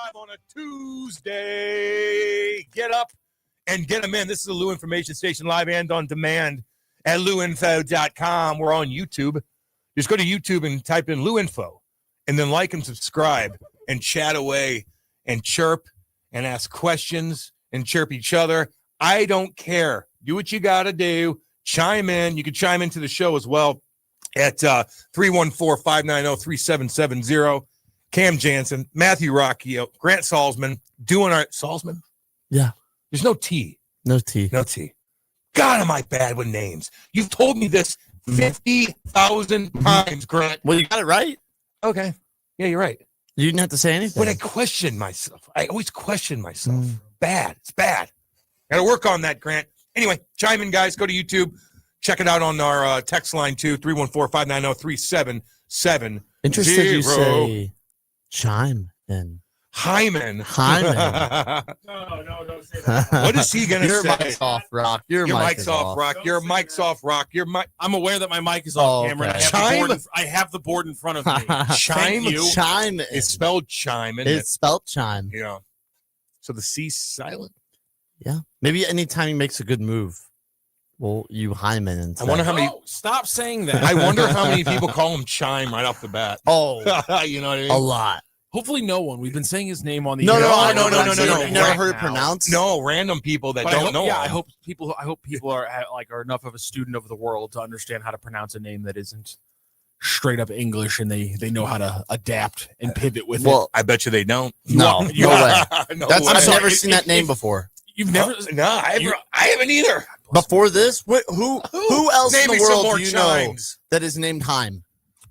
live on a Tuesday. Get up and get them in. This is the Lou Information Station live and on demand at louinfo.com. We're on YouTube. Just go to YouTube and type in Lou Info and then like and subscribe and chat away and chirp and ask questions and chirp each other. I don't care. Do what you got to do. Chime in. You can chime into the show as well at 314-590-3770. Cam Janssen, Matthew Rocchio, Grant Salzman, doing our Salzman? Yeah. There's no T. No T. No T. God, am I bad with names? You've told me this 50,000 times, Grant. Well, you got it right. Okay. Yeah, you're right. You didn't have to say anything. When I question myself, I always question myself. Bad. It's bad. Got to work on that, Grant. Anyway, chime in, guys. Go to YouTube. Check it out on our text line, too, 314-590-3770. Interested you say chime in. Hyman. No, don't say that. What is he going to say? Your mic's off, Rock. Your mic's off, Rock. Your mic's off, Rock. Your mic. I'm aware that my mic is off, Cameron. Okay. I have the board in front of me. Chime? Chime. It's spelled chime. It's spelled chime. Yeah. So the C's silent? Yeah. Maybe anytime he makes a good move, well, you Hyman instead. I wonder how many. Stop saying that. I wonder how many people call him Chime right off the bat. Oh, you know what I mean? a lot. Hopefully, no one. We've been saying his name on the No. You never heard it pronounced? No, random people that But don't know. Yeah, I hope people are enough of a student of the world to understand how to pronounce a name that isn't straight up English, and they know how to adapt and pivot with it. I bet you they don't. No way. I've never seen that name before. You've never? No, I haven't either. Before this, who else Name in me the some world more do you chimes. know that is named Haim?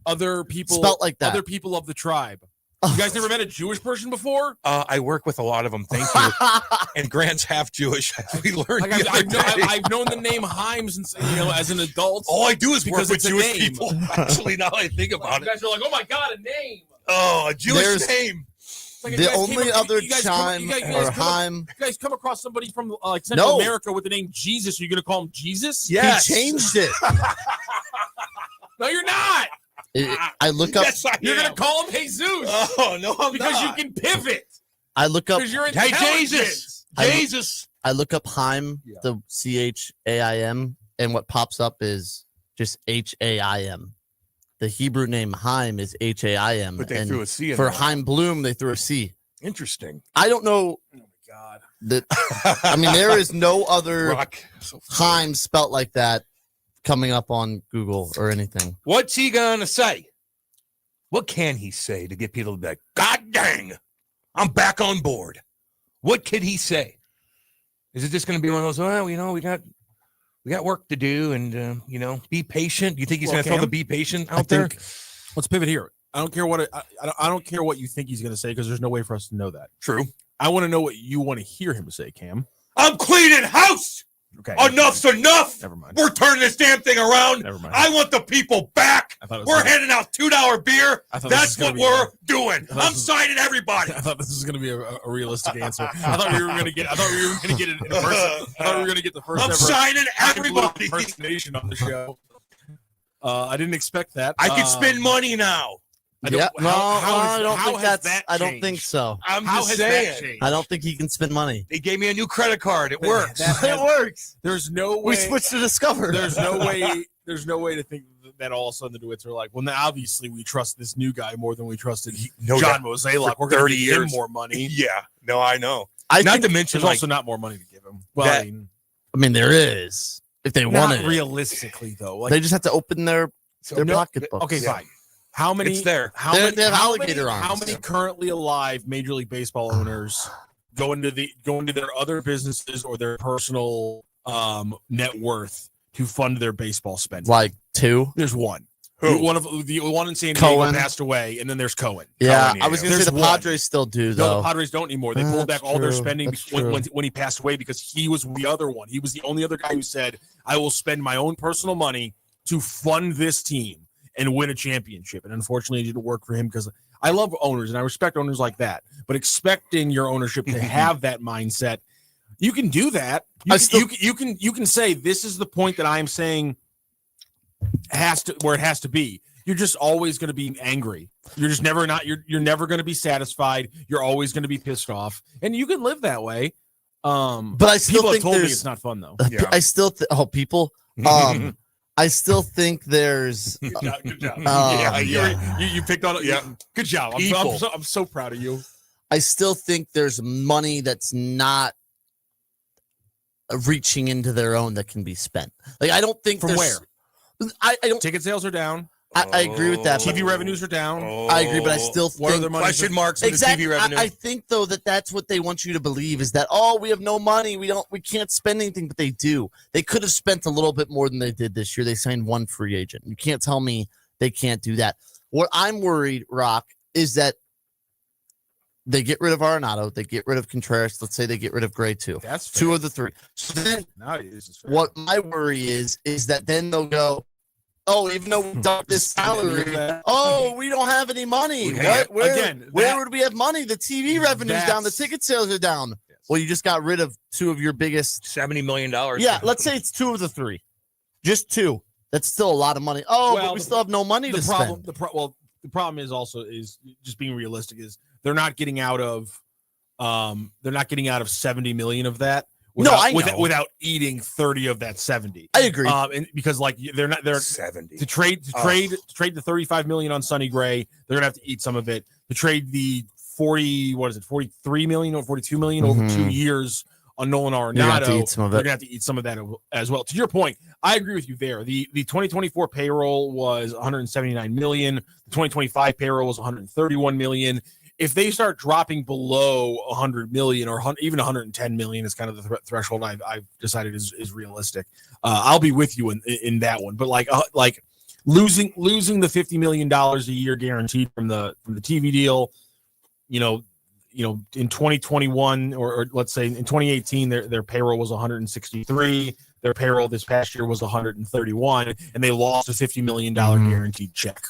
Other people spelt like that. Other people of the tribe. You guys never met a Jewish person before? I work with a lot of them. Thank you. And Grant's half Jewish. We learned. I've known the name Haim since as an adult. All I do is work with Jewish name. people. Actually, now I think about You guys are like, oh my god, a name. Oh, a Jewish name. Like the only other chime or Haim. You guys come across somebody from Central America with the name Jesus. Are you going to call him Jesus? Yes. He changed it. No, you're not. I look up. Yes, you're going to call him Jesus. Oh, no, I'm because not. you can pivot. I look up. Because you're Hey, intelligent. Jesus. I look up Haim, the CHAIM, and what pops up is just HAIM. The Hebrew name Haim is HAIM. But they threw a C in for there. Chaim Bloo, they threw a C. Interesting. I don't know. Oh, my God. I mean, there is no other So Haim spelt like that coming up on Google or anything. What's he going to say? What can he say to get people to be like, God dang, I'm back on board? What could he say? Is it just going to be one of those, we got work to do and, be patient? Do you think he's going to throw the be patient out there? Let's pivot here. I don't care what I don't care what you think he's going to say because there's no way for us to know that. True. I want to know what you want to hear him say, Cam. I'm cleaning house. Okay. Enough's enough. Never mind. We're turning this damn thing around. Never mind. I want the people back. We're handing out $2 beer. That's what we're doing. I'm signing everybody. I thought this was going to be a realistic answer. I thought we were going to get it in person. I thought we were going to get the first I'm ever signing everybody. Impersonation on the show. I didn't expect that. I can spend money now. I don't think so. I'm just saying. I don't think he can spend money. They gave me a new credit card. It works. It works. There's no way. We switched to Discover. There's no way to think that all of a sudden the DeWitts are like, well, now obviously we trust this new guy more than we trusted John Mozeliak. We're going to give him more money. Yeah. No, I know. Not to mention, there's also not more money to give him. Well, I mean, there is. If they want it. Realistically, though. They just have to open their pocketbooks. Okay, fine. How many? It's there. How many currently alive Major League Baseball owners go into their other businesses or their personal net worth to fund their baseball spending? Like 2. There's one. Who? The one in San Diego passed away, and then there's Cohen. Yeah, I was going to say the Padres still do, though. No, the Padres don't anymore. They pulled back all their spending when he passed away because he was the other one. He was the only other guy who said, I will spend my own personal money to fund this team and win a championship. And unfortunately, it didn't work for him because I love owners and I respect owners like that. But expecting your ownership to have that mindset, you can do that. You can say this is the point that I'm saying it has to be. you're just always going to be angry. You're just never you're never going to be satisfied. You're always going to be pissed off, and you can live that way. But I still people think have told me there's it's not fun though. Yeah. I still people. I still think there's. Good job. Yeah. You picked on it. Yeah. Good job. I'm so proud of you. I still think there's money that's not reaching into their own that can be spent. Like I don't think From where? I don't. Ticket sales are down. I agree with that. TV revenues are down. I agree, but I still What think other money? Question marks in exactly. the TV revenue. I think though that's what they want you to believe is that we have no money, we can't spend anything, but they do. They could have spent a little bit more than they did this year. They signed one free agent. You can't tell me they can't do that. What I'm worried, Rock, is that they get rid of Arenado, they get rid of Contreras. Let's say they get rid of Gray too. That's fair. Two of the three. So then, Nowadays, what my worry is that then they'll go, even though we dumped this salary, we don't have any money. Yeah. Where would we have money? The TV revenue's down. The ticket sales are down. Yes. Well, you just got rid of two of your biggest. $70 million. Yeah, let's say it's two of the three. Just two. That's still a lot of money. But we still have no money to spend. The problem is also just being realistic is they're not getting out of 70 million of that. Without eating 30 of that 70. I agree. And because they're 70 to trade the 35 million on Sonny Gray, they're gonna have to eat some of it. To trade the 43 million or 42 million over 2 years on Nolan Arenado, they're gonna have to eat some of that as well. To your point, I agree with you there. The 2024 payroll was 179 million. The 2025 payroll was 131 million. If they start dropping below 100 million or even 110 million is kind of the threshold I've decided is realistic. I'll be with you in that one. But like losing the $50 million a year guaranteed from the TV deal, in 2021 or let's say in 2018 their payroll was 163. Their payroll this past year was 131, and they lost a $50 million guaranteed check.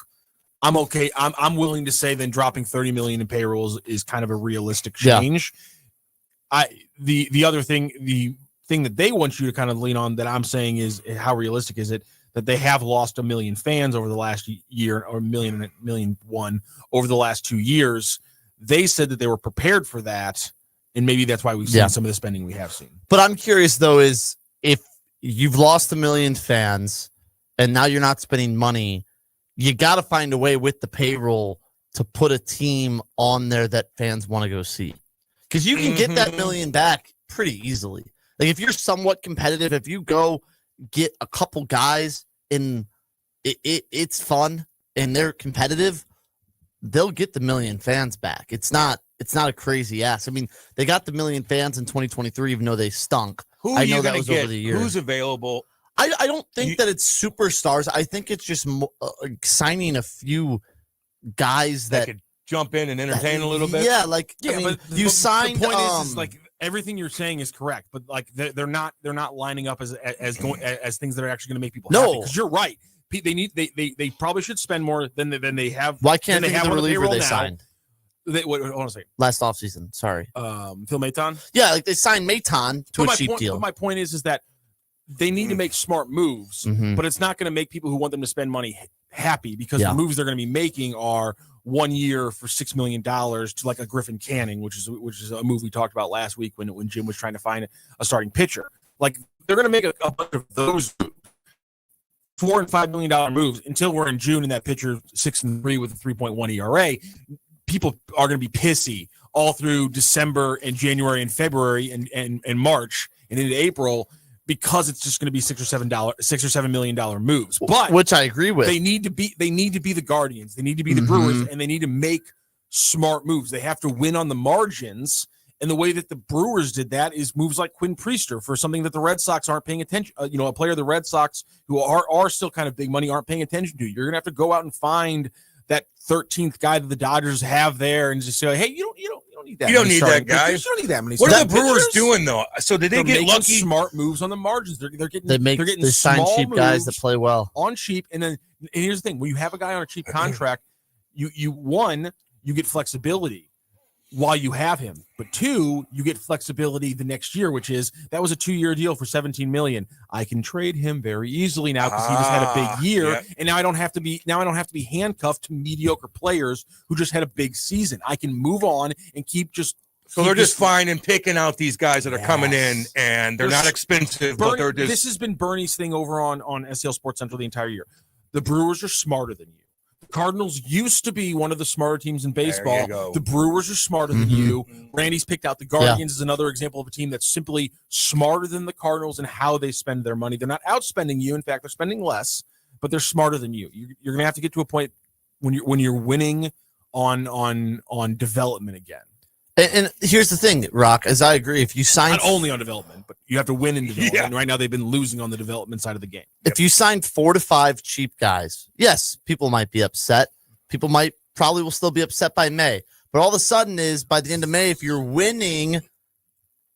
I'm okay. I'm willing to say then dropping 30 million in payrolls is kind of a realistic change. Yeah. The other thing, the thing that they want you to kind of lean on that I'm saying is how realistic is it that they have lost 1 million fans over the last year or million one over the last 2 years. They said that they were prepared for that, and maybe that's why we've seen some of the spending we have seen. But I'm curious though, is if you've lost 1 million fans and now you're not spending money, you got to find a way with the payroll to put a team on there that fans want to go see. Because you can get that million back pretty easily. Like if you're somewhat competitive, if you go get a couple guys and it's fun and they're competitive, they'll get the million fans back. It's not a crazy ass. I mean, they got the million fans in 2023, even though they stunk. I know that was over the year. Who's available? I don't think that it's superstars. I think it's just signing a few guys that could jump in and entertain a little bit. Yeah, but you signed. The point is like everything you're saying is correct, but like they're not lining up as things that are actually going to make people happy. Because you're right. They probably should spend more than they have. Why can't they have the reliever they signed? Hold on a second. Last offseason. Sorry. Phil Maton? Yeah, like they signed Maton to a cheap deal. But my point is that they need to make smart moves, but it's not going to make people who want them to spend money happy because the moves they're going to be making are 1 year for $6 million to like a Griffin Canning, which is a move we talked about last week when Jim was trying to find a starting pitcher. Like they're going to make a bunch of those moves, $4 and $5 million moves until we're in June and that pitcher 6-3 with a 3.1 ERA. People are going to be pissy all through December and January and February and March and into April because it's just going to be $6 or $7 million moves. But which I agree with. They need to be the Guardians. They need to be the Brewers, and they need to make smart moves. They have to win on the margins. And the way that the Brewers did that is moves like Quinn Priester for something that the Red Sox aren't paying attention. A player of the Red Sox who are still kind of big money aren't paying attention to. You're going to have to go out and find that 13th guy that the Dodgers have there and just say, hey, you don't need that. You don't need that guy. You don't need that many. What are the Brewers doing though? So did they get lucky? Smart moves on the margins. They're getting they sign cheap guys that play well on cheap. And here's the thing: when you have a guy on a cheap contract, you get flexibility. while you have him. But 2, you get flexibility the next year, which is that was a 2-year deal for $17 million. I can trade him very easily now because he just had a big year, and now I don't have to be handcuffed to mediocre players who just had a big season. I can move on and keep just. So they're just fine and picking out these guys that are coming in, and they're not expensive, but they're just. This has been Bernie's thing over on SEL Sports Central the entire year. The Brewers are smarter than you. The Cardinals used to be one of the smarter teams in baseball. The Brewers are smarter than you. Randy's picked out the Guardians as another example of a team that's simply smarter than the Cardinals and how they spend their money. They're not outspending you. In fact, they're spending less, but they're smarter than you. You're going to have to get to a point when you're winning on development again. And here's the thing, Rock, as I agree, if you sign not only on development, but you have to win in development. And right now they've been losing on the development side of the game. If you sign 4 to 5 cheap guys, yes, people might be upset. People probably will still be upset by May. But all of a sudden is by the end of May, if you're winning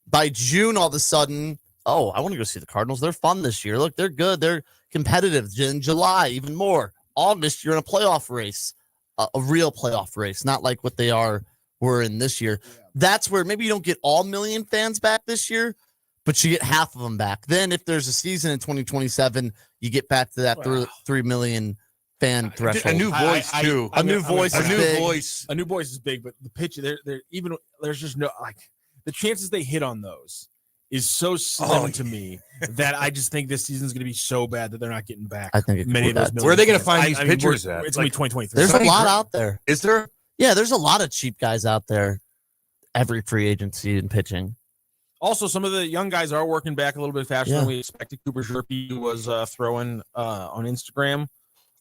by June, all of a sudden, I want to go see the Cardinals. They're fun this year. Look, they're good. They're competitive. In July, even more. August, you're in a playoff race, a real playoff race, not like what they were in this year. That's where maybe you don't get all million fans back this year, but you get half of them back. Then if there's a season in 2027, you get back to that 3 million fan threshold. A new voice too. A new voice is big, but the pitch there's just no the chances they hit on those is so slim to me that I just think this season's going to be so bad that they're not getting back. I think many of those. Where are they going to find these pitchers at? It's going to be 2023. There's a lot out there. Is there? Yeah, there's a lot of cheap guys out there. Every free agency in pitching. Also, some of the young guys are working back a little bit faster than we expected. Cooper Sherpy was throwing on Instagram,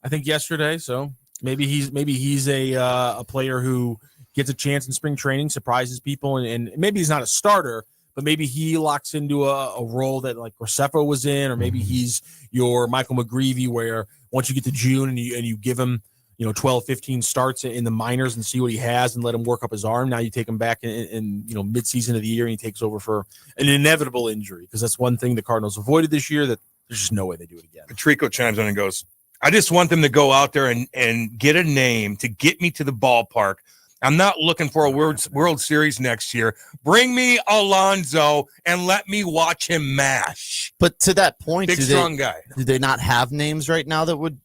I think yesterday. So maybe he's a player who gets a chance in spring training, surprises people, and maybe he's not a starter, but maybe he locks into a role that like Graceffo was in, or maybe he's your Michael McGreevy, where once you get to June and you give him 12, 15 starts in the minors and see what he has and let him work up his arm. Now you take him back in mid-season of the year and he takes over for an inevitable injury, because that's one thing the Cardinals avoided this year, that there's just no way they do it again. Patrico chimes in and goes, I just want them to go out there and get a name to get me to the ballpark. I'm not looking for a World Series next year. Bring me Alonso and let me watch him mash. But to that point, big strong guy. Do they not have names right now that would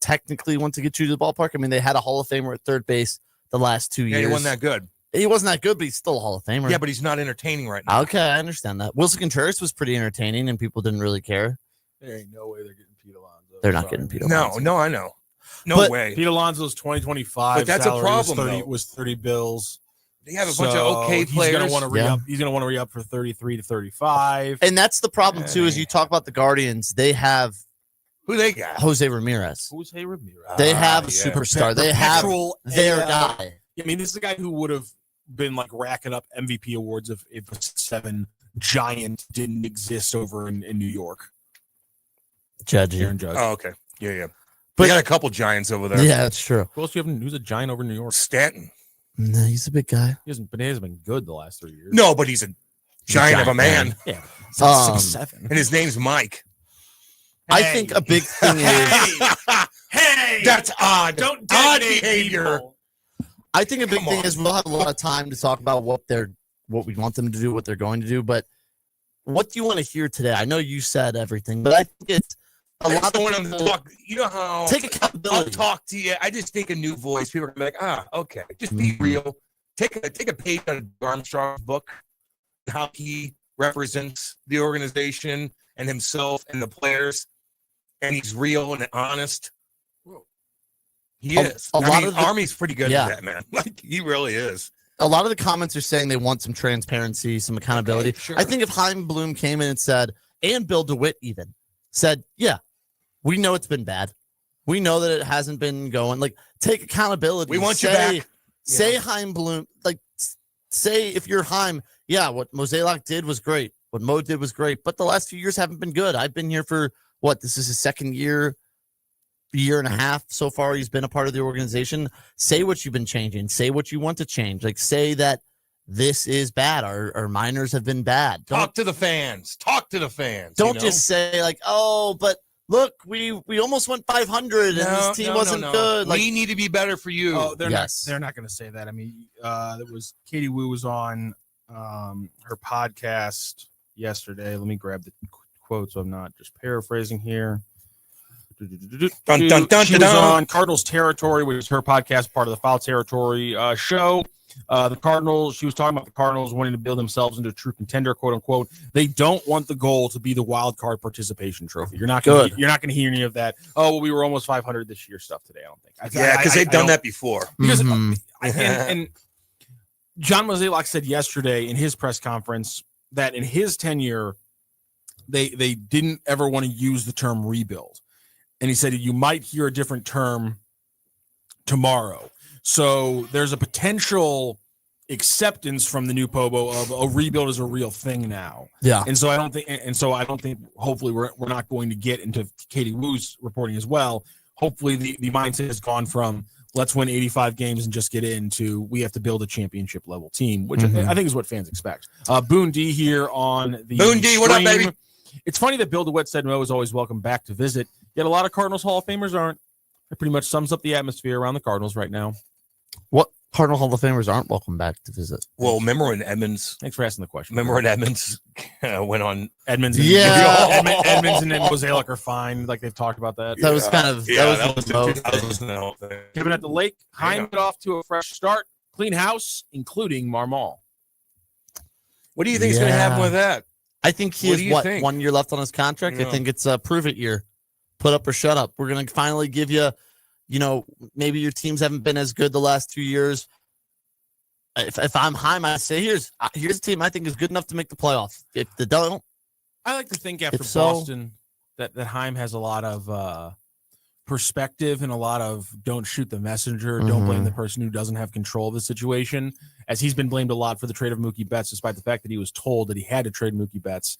technically want to get you to the ballpark? I mean, they had a Hall of Famer at third base the last 2 years. Yeah, he wasn't that good. He wasn't that good, but he's still a Hall of Famer. Yeah, but he's not entertaining right now. Okay, I understand that. Wilson Contreras was pretty entertaining, and people didn't really care. There ain't no way they're getting Pete Alonso. They're not getting Pete Alonso. No, I know. No way. Pete Alonso's 2025 but that's a problem, was 30 bills. They have a bunch of okay players. He's going to want to re-up for 33 to 35. And that's the problem, too, is you talk about the Guardians. They have who they got? Jose Ramirez. They have a superstar. They have their guy. I mean, this is a guy who would have been racking up MVP awards if a 7 giant didn't exist over in New York. Judge. Oh, okay. Yeah. But they got a couple giants over there. Yeah, that's true. Who else do you have? Who's a giant over in New York? Stanton. No, he's a big guy. He hasn't been good the last 3 years. No, but he's a giant of a man. Yeah. 6'7". And his name's Mike. I think a big thing is hey, that's odd. Don't odd designate behavior. people. I think a big thing is we'll have a lot of time to talk about what we want them to do, what they're going to do. But what do you want to hear today? I know you said everything, but I think it's a lot of people talk. You know how take accountability. I'll talk to you. I just think a new voice. People are gonna be like, okay, just be real. Take a page out of Armstrong's book, how he represents the organization and himself and the players, and he's real and honest. He is. Army's pretty good at that, man. He really is. A lot of the comments are saying they want some transparency, some accountability. Okay, sure. I think if Chaim Bloo came in and said, and Bill DeWitt even said, yeah, we know it's been bad. We know that it hasn't been going. Take accountability. We want you back. Say Chaim Bloo, say if you're Chaim, yeah, what Mozeliak did was great. What Mo did was great. But the last few years haven't been good. I've been here for, this is his second year and a half so far. He's been a part of the organization. Say what you've been changing. Say what you want to change. Say that this is bad. Our minors have been bad. Talk to the fans. Don't just say but look, we almost went 500 and this team wasn't good. We need to be better for you. Oh, they're not going to say that. I mean, there was Katie Wu was on her podcast yesterday. Let me grab the quote so I'm not just paraphrasing here. Dun, dun, dun, she was on Cardinals Territory, which is her podcast, part of the Foul Territory show. The Cardinals, she was talking about the Cardinals wanting to build themselves into a true contender, quote unquote. They don't want the goal to be the wild card participation trophy. You're not going to hear any of that. Oh, well, we were almost 500 this year stuff today. I don't think. Because they've done that before. Because and John Mozeliak said yesterday in his press conference that in his tenure, they didn't ever want to use the term rebuild. And he said you might hear a different term tomorrow. So there's a potential acceptance from the new POBO of a rebuild is a real thing now. Yeah. And so I don't think hopefully we're not going to get into Katie Wu's reporting as well. Hopefully the mindset has gone from let's win 85 games and just get into we have to build a championship level team, which I think is what fans expect. Boone D here on the Boone D, what up, baby? It's funny that Bill DeWitt said Mo is always welcome back to visit. Yet a lot of Cardinals Hall of Famers aren't. It pretty much sums up the atmosphere around the Cardinals right now. What Cardinal Hall of Famers aren't welcome back to visit? Well, remember when Edmonds? Thanks for asking the question. Remember when Edmonds went on? Edmonds, Edmonds and Mozeliak are fine. Like they've talked about that. That was kind of that was the whole thing. Kevin at the Lake. Chaim got off to a fresh start. Clean house, including Marmol. What do you think is going to happen with that? I think he has 1 year left on his contract. I think it's a prove it year. Put up or shut up. We're going to finally give you, maybe your teams haven't been as good the last 2 years. If I'm Chaim, I say here's a team I think is good enough to make the playoffs. If they don't, I like to think after Boston that Chaim has a lot of perspective and a lot of don't shoot the messenger, don't blame the person who doesn't have control of the situation, as he's been blamed a lot for the trade of Mookie Betts, despite the fact that he was told that he had to trade Mookie Betts.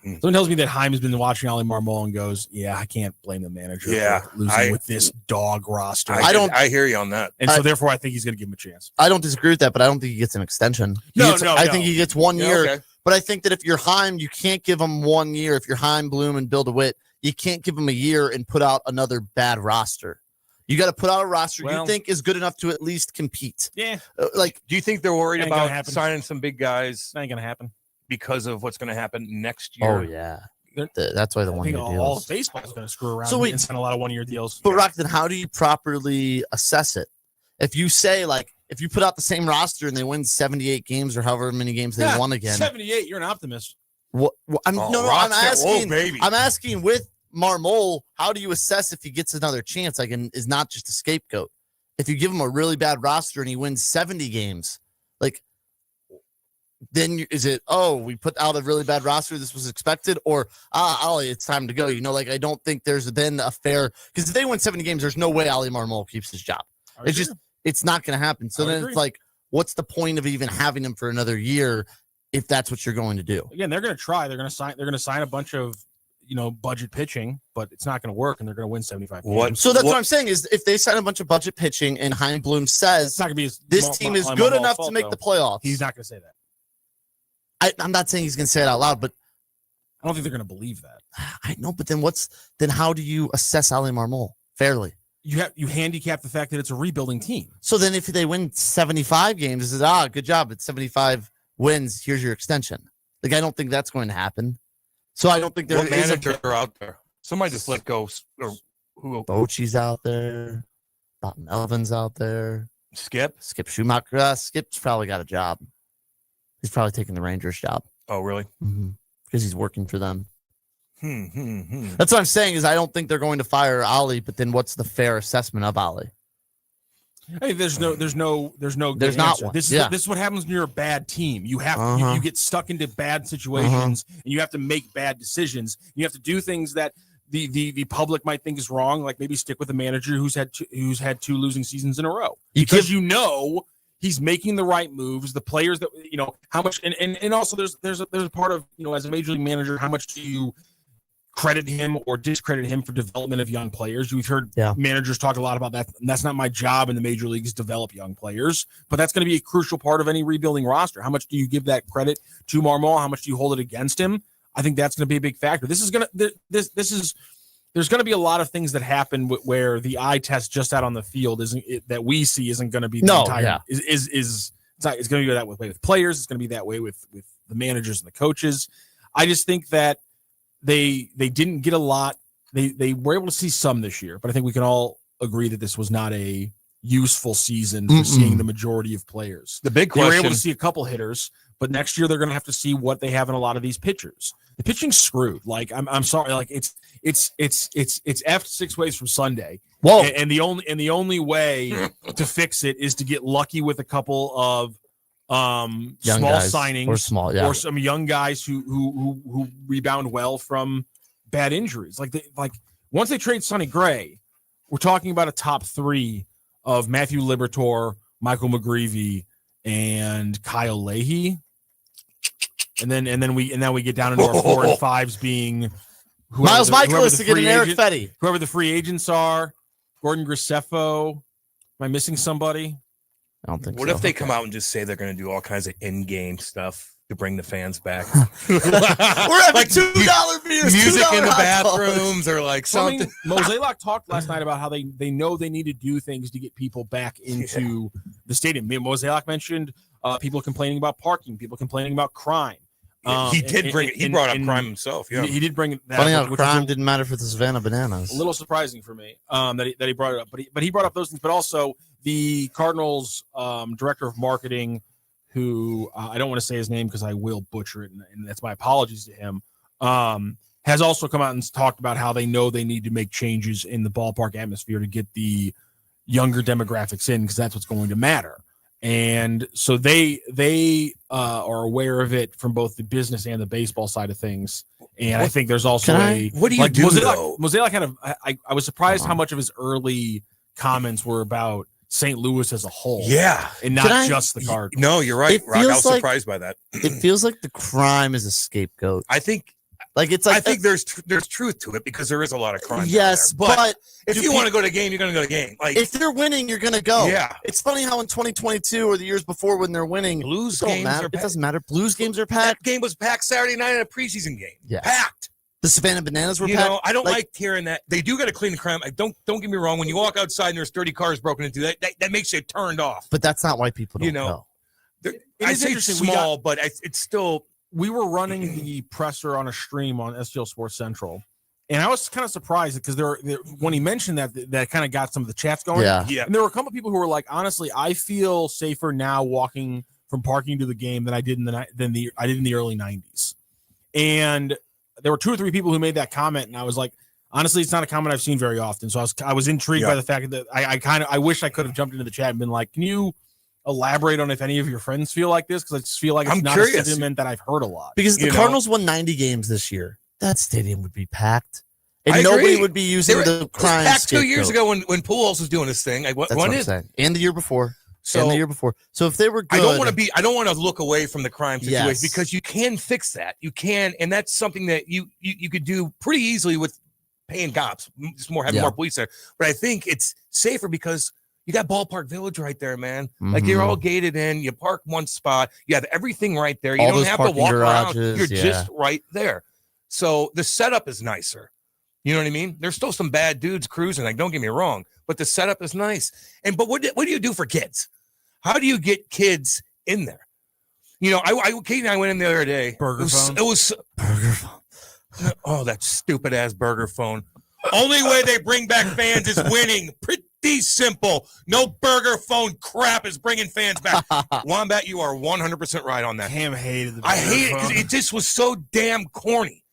Someone tells me that Chaim has been watching Ali Marmol and goes, yeah, I can't blame the manager for losing with this dog roster. I hear you on that. And so therefore I think he's going to give him a chance. I don't disagree with that, but I don't think he gets an extension. I think he gets 1 year. Okay. But I think that if you're Chaim, you can't give him 1 year. If you're Chaim Bloom and Bill DeWitt, you can't give him a year and put out another bad roster. You got to put out a roster you think is good enough to at least compete. Yeah. Do you think they're worried about signing some big guys? It ain't going to happen. Because of what's going to happen next year? Oh, yeah. That's why the 1 year deals. All of baseball is going to screw around and sign a lot of 1 year deals. But, Rock, then how do you properly assess it? If you say, if you put out the same roster and they win 78 games or however many games they won again. 78, you're an optimist. I'm asking with Marmol, how do you assess if he gets another chance? Is not just a scapegoat. If you give him a really bad roster and he wins 70 games, then is it, we put out a really bad roster, this was expected, or Ali, it's time to go. I don't think there's then a fair, because if they win 70 games, there's no way Ali Marmol keeps his job. It's not going to happen. So then it's what's the point of even having him for another year if that's what you're going to do? Again, they're going to try. They're going to sign a bunch of budget pitching, but it's not going to work, and they're going to win 75 games. So that's what I'm saying is if they sign a bunch of budget pitching and Chaim Bloom says it's not going to be this team is good enough to make the playoffs, he's not going to say that. I'm not saying he's going to say it out loud, but I don't think they're going to believe that. I know, but then how do you assess Ali Marmol fairly? You handicap the fact that it's a rebuilding team. So then if they win 75 games, is it good job? It's 75 wins. Here's your extension. I don't think that's going to happen. So I don't think there is manager out there. Somebody just let go. Or who? Bochy's out there. Bob Melvin's out there. Skip Schumacher. Skip's probably got a job. He's probably taking the Rangers job. Oh, really? Because he's working for them. That's what I'm saying is I don't think they're going to fire Ali, but then what's the fair assessment of Ali? Hey, there's not one. This is what happens when you're a bad team. You have you get stuck into bad situations and you have to make bad decisions. You have to do things that the public might think is wrong, like maybe stick with a manager who's had two losing seasons in a row. Because he's making the right moves. The players that how much and also there's a part of as a major league manager, how much do you credit him or discredit him for development of young players? We've heard managers talk a lot about that. And that's not my job in the major leagues, develop young players, but that's going to be a crucial part of any rebuilding roster. How much do you give that credit to Marmol? How much do you hold it against him? I think that's going to be a big factor. This is there's going to be a lot of things that happen where the eye test just out on the field that we see isn't going to be the entire it's going to be that way with players. It's going to be that way with the managers and the coaches. I just think that they didn't get a lot. They were able to see some this year, but I think we can all agree that this was not a useful season for seeing the majority of players. The big question, they were able to see a couple hitters, but next year they're going to have to see what they have in a lot of these pitchers. The pitching's screwed. Like I'm sorry, like it's effed 6 ways from Sunday. Whoa. And the only way to fix it is to get lucky with a couple of young small guys, signings or some young guys who rebound well from bad injuries. Like once they trade Sonny Gray, we're talking about a top 3 of Matthew Liberatore, Michael McGreevy, and Kyle Leahy. And then we get down into our 4 and 5s being Miles Michaelis to get an Eric Fetty. Whoever the free agents are, Gordon Graceffo. Am I missing somebody? I don't think What so. if they come out and just say they're going to do all kinds of in-game stuff to bring the fans back? We're having like $2 beers, music $2 in the hot dogs. bathrooms, or like something. Mosaic talked last night about how they know they need to do things to get people back into the stadium. Mosaic mentioned people complaining about parking, people complaining about crime. He did bring it. He brought up crime himself. Yeah, he did bring that. Funny how crime didn't matter for the Savannah Bananas. A little surprising for me that he brought it up, but he brought up those things. But also the Cardinals director of marketing, who I don't want to say his name because I will butcher it, and that's my apologies to him. Has also come out and talked about how they know they need to make changes in the ballpark atmosphere to get the younger demographics in, because that's what's going to matter. And so they are aware of it from both the business and the baseball side of things. And I think there's also what do you do though? Mosaic kind of I was surprised how much of his early comments were about St. Louis as a whole. Yeah. And not just the Cardinals. No, you're right, Rock. I was surprised by that. It feels like the crime is a scapegoat. I think there's truth to it, because there is a lot of crime. Yes, but if you want to go to a game, you're going to go to a game. Like, if they're winning, you're going to go. Yeah. It's funny how in 2022 or the years before, when they're winning, Blues games are it doesn't matter. Blues games are packed. That game was packed Saturday night in a preseason game. Yeah. Packed. The Savannah Bananas were packed. packed. I don't like hearing that. They do got to clean the crime. Don't get me wrong. When you walk outside and there's 30 cars broken into, that makes you turned off. But that's not why people don't go. I say it's small, but it's still. We were running the presser on a stream on STL Sports Central, and I was kind of surprised because when he mentioned that kind of got some of the chats going. Yeah. And there were a couple of people who were like, honestly, I feel safer now walking from parking to the game than I did in the early 90s. And there were 2 or 3 people who made that comment, and I was like, honestly, it's not a comment I've seen very often. So I was intrigued by the fact that I wish I could have jumped into the chat and been like, can you elaborate on if any of your friends feel like this? Because I just feel like it's not a sentiment that I've heard a lot. Because the Cardinals won 90 games this year. That stadium would be packed. And nobody would be using the crime. Back 2 years ago when Pujols was doing this thing. That's what I'm saying. And the year before. So if they were good, I don't want to look away from the crime situation, because you can fix that. You can, and that's something that you could do pretty easily with paying cops, just having more police there. But I think it's safer because you got Ballpark Village right there, man. Like, you're all gated in. You park one spot. You have everything right there. You don't have to walk around. You're just right there. So the setup is nicer. You know what I mean? There's still some bad dudes cruising. Like, don't get me wrong, but the setup is nice. But what do you do for kids? How do you get kids in there? You know, Kate and I went in the other day. Burger phone. It was Burger Phone. Oh, that stupid ass Burger Phone. Only way they bring back fans is winning. Pretty simple. No Burger Phone crap is bringing fans back. Wombat, you are 100% right on that. Cam hated the I hate it because it just was so damn corny.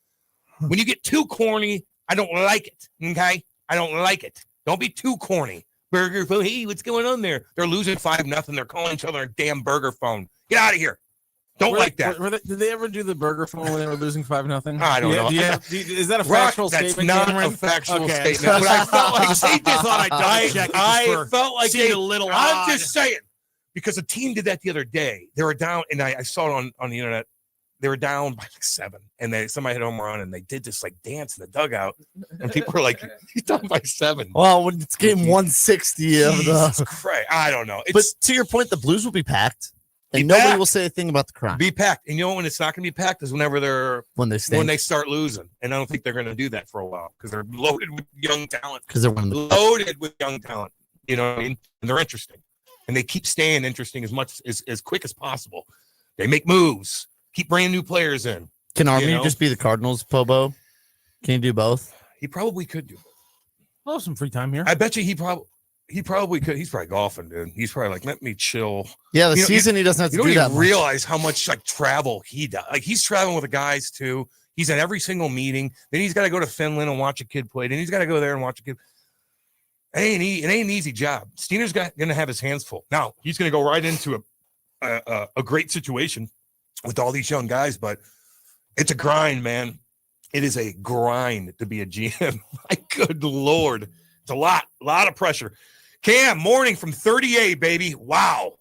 When you get too corny, I don't like it. Okay? I don't like it. Don't be too corny. Burger Phone. Hey, what's going on there? They're losing 5-0. They're calling each other a damn Burger Phone. Get out of here. Don't like that. Did they ever do the Burger Phone when they were losing 5-0? I don't know. Is that a factual statement? That's not a factual statement. But I felt like I felt like a little. I'm just saying, because a team did that the other day. They were down, and I saw it on the internet. They were down by like 7, and somebody hit home run, and they did this like dance in the dugout, and people were like, "He's down by 7." Well, when it's game 160 of Jesus Christ, I don't know. But to your point, the Blues will be packed. And nobody will say a thing about the crime. Be packed. And you know when it's not going to be packed is whenever when they start losing. And I don't think they're going to do that for a while because they're loaded with young talent. Because they're loaded with young talent. You know what I mean? And they're interesting. And they keep staying interesting as quick as possible. They make moves. Keep bringing new players in. Can Army just be the Cardinals, POBO? Can he do both? He probably could do both. I'll have some free time here. I bet you he probably could. He's probably golfing, dude. He's probably like, let me chill. Yeah, season he doesn't have to do that. You don't even realize how much like travel he does. Like he's traveling with the guys too. He's at every single meeting. Then he's got to go to Finland and watch a kid play. Then he's got to go there and watch a kid. It ain't an easy job. Steiner's going to have his hands full. Now he's going to go right into a great situation with all these young guys, but it's a grind, man. It is a grind to be a GM. My good Lord. It's a lot of pressure. Cam, morning from 38, baby. Wow.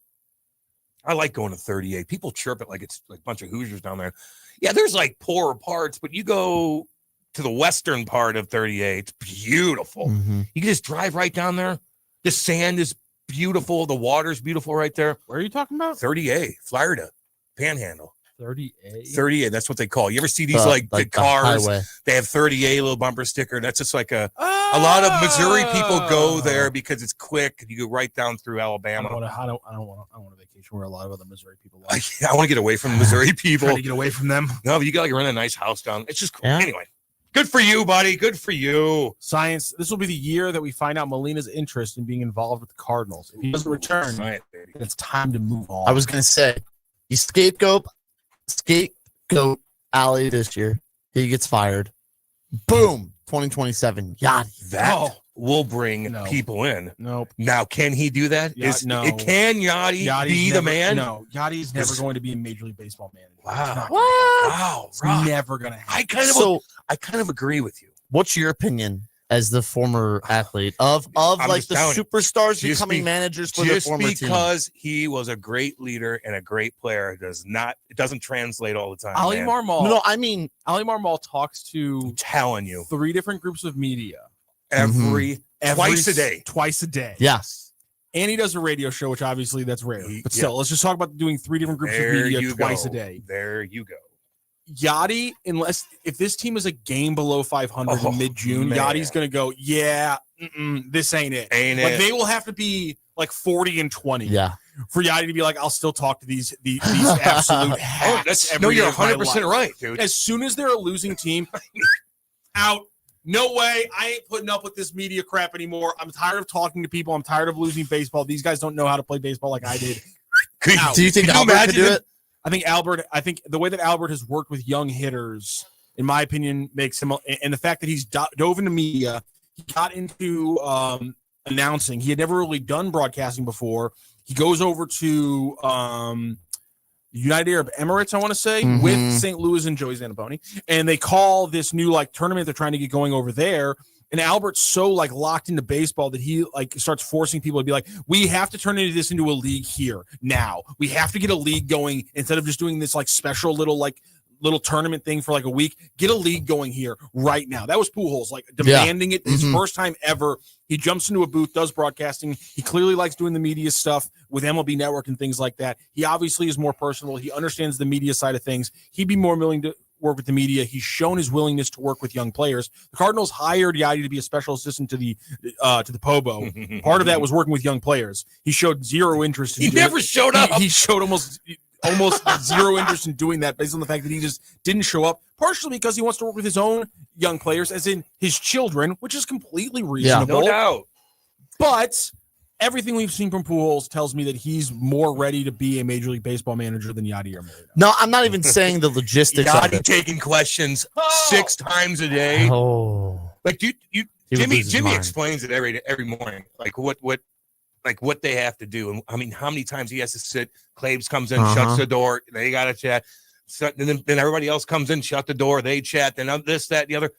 I like going to 38. People chirp it like it's like a bunch of Hoosiers down there. Yeah, there's like poorer parts, but you go to the western part of 38. It's beautiful. Mm-hmm. You can just drive right down there. The sand is beautiful. The water's beautiful right there. Where are you talking about? 38, Florida, Panhandle. 38. 38, that's what they call. You ever see these like the cars? They have 38 little bumper sticker. That's just like a lot of Missouri people go there because it's quick. You go right down through Alabama. I don't want a vacation where a lot of other Missouri people live. I want to get away from Missouri people. Trying to get away from them. No, but you got to rent a nice house down. It's just cool. Yeah. Anyway, good for you, buddy. Good for you. Science. This will be the year that we find out Molina's interest in being involved with the Cardinals. If he doesn't return, it's time to move on. I was going to say, you scapegoat Alley this year. He gets fired. Boom. 2027. Yachty. That will bring people in. Nope. Now, can he do that? Can Yachty be the man? No. Yachty's never going to be a Major League Baseball manager. Wow. Wow. It's never going to happen. I kind of agree with you. What's your opinion as the former athlete of like the superstars becoming managers for the former team? Just because he was a great leader and a great player it doesn't translate all the time. Ali Marmol. No, I mean Ali Marmol talks to I'm telling you 3 different groups of media twice a day. Twice a day. Yes. And he does a radio show, which obviously that's rare. But still, let's just talk about doing 3 different groups of media twice a day. There you go. Yachty, if this team is a game below 500 in mid-June, Yachty's going to go, this ain't it. They will have to be like 40-20 for Yachty to be like, I'll still talk to these absolute hacks. You're 100% right, dude. As soon as they're a losing team, out. No way. I ain't putting up with this media crap anymore. I'm tired of talking to people. I'm tired of losing baseball. These guys don't know how to play baseball like I did. Do you think Albert could do it? I think the way that Albert has worked with young hitters, in my opinion, makes him, and the fact that he's dove into media, he got into announcing. He had never really done broadcasting before. He goes over to United Arab Emirates, I want to say, with St. Louis and Joey Zanaboni, and they call this new tournament they're trying to get going over there. And Albert's so locked into baseball that he starts forcing people to be like, we have to turn this into a league here now. We have to get a league going instead of just doing this special little tournament thing for a week. Get a league going here right now. That was Pujols demanding it. His first time ever. He jumps into a booth, does broadcasting. He clearly likes doing the media stuff with MLB Network and things like that. He obviously is more personal. He understands the media side of things. He'd be more willing to work with the media. He's shown his willingness to work with young players. The Cardinals hired Yachty to be a special assistant to the POBO. Part of that was working with young players. He showed zero interest. He never showed up. He showed almost zero interest in doing that based on the fact that he just didn't show up, partially because he wants to work with his own young players, as in his children, which is completely reasonable. No doubt. But everything we've seen from Pujols tells me that he's more ready to be a Major League Baseball manager than Yachty or Molina. No, I'm not even saying the logistics of it. Taking questions 6 times a day. Oh. Jimmy explains it every morning. What they have to do. And I mean, how many times he has to sit. Claves comes in, shuts the door. They got to chat. So, and then everybody else comes in, shut the door. They chat. Then this, that, the other.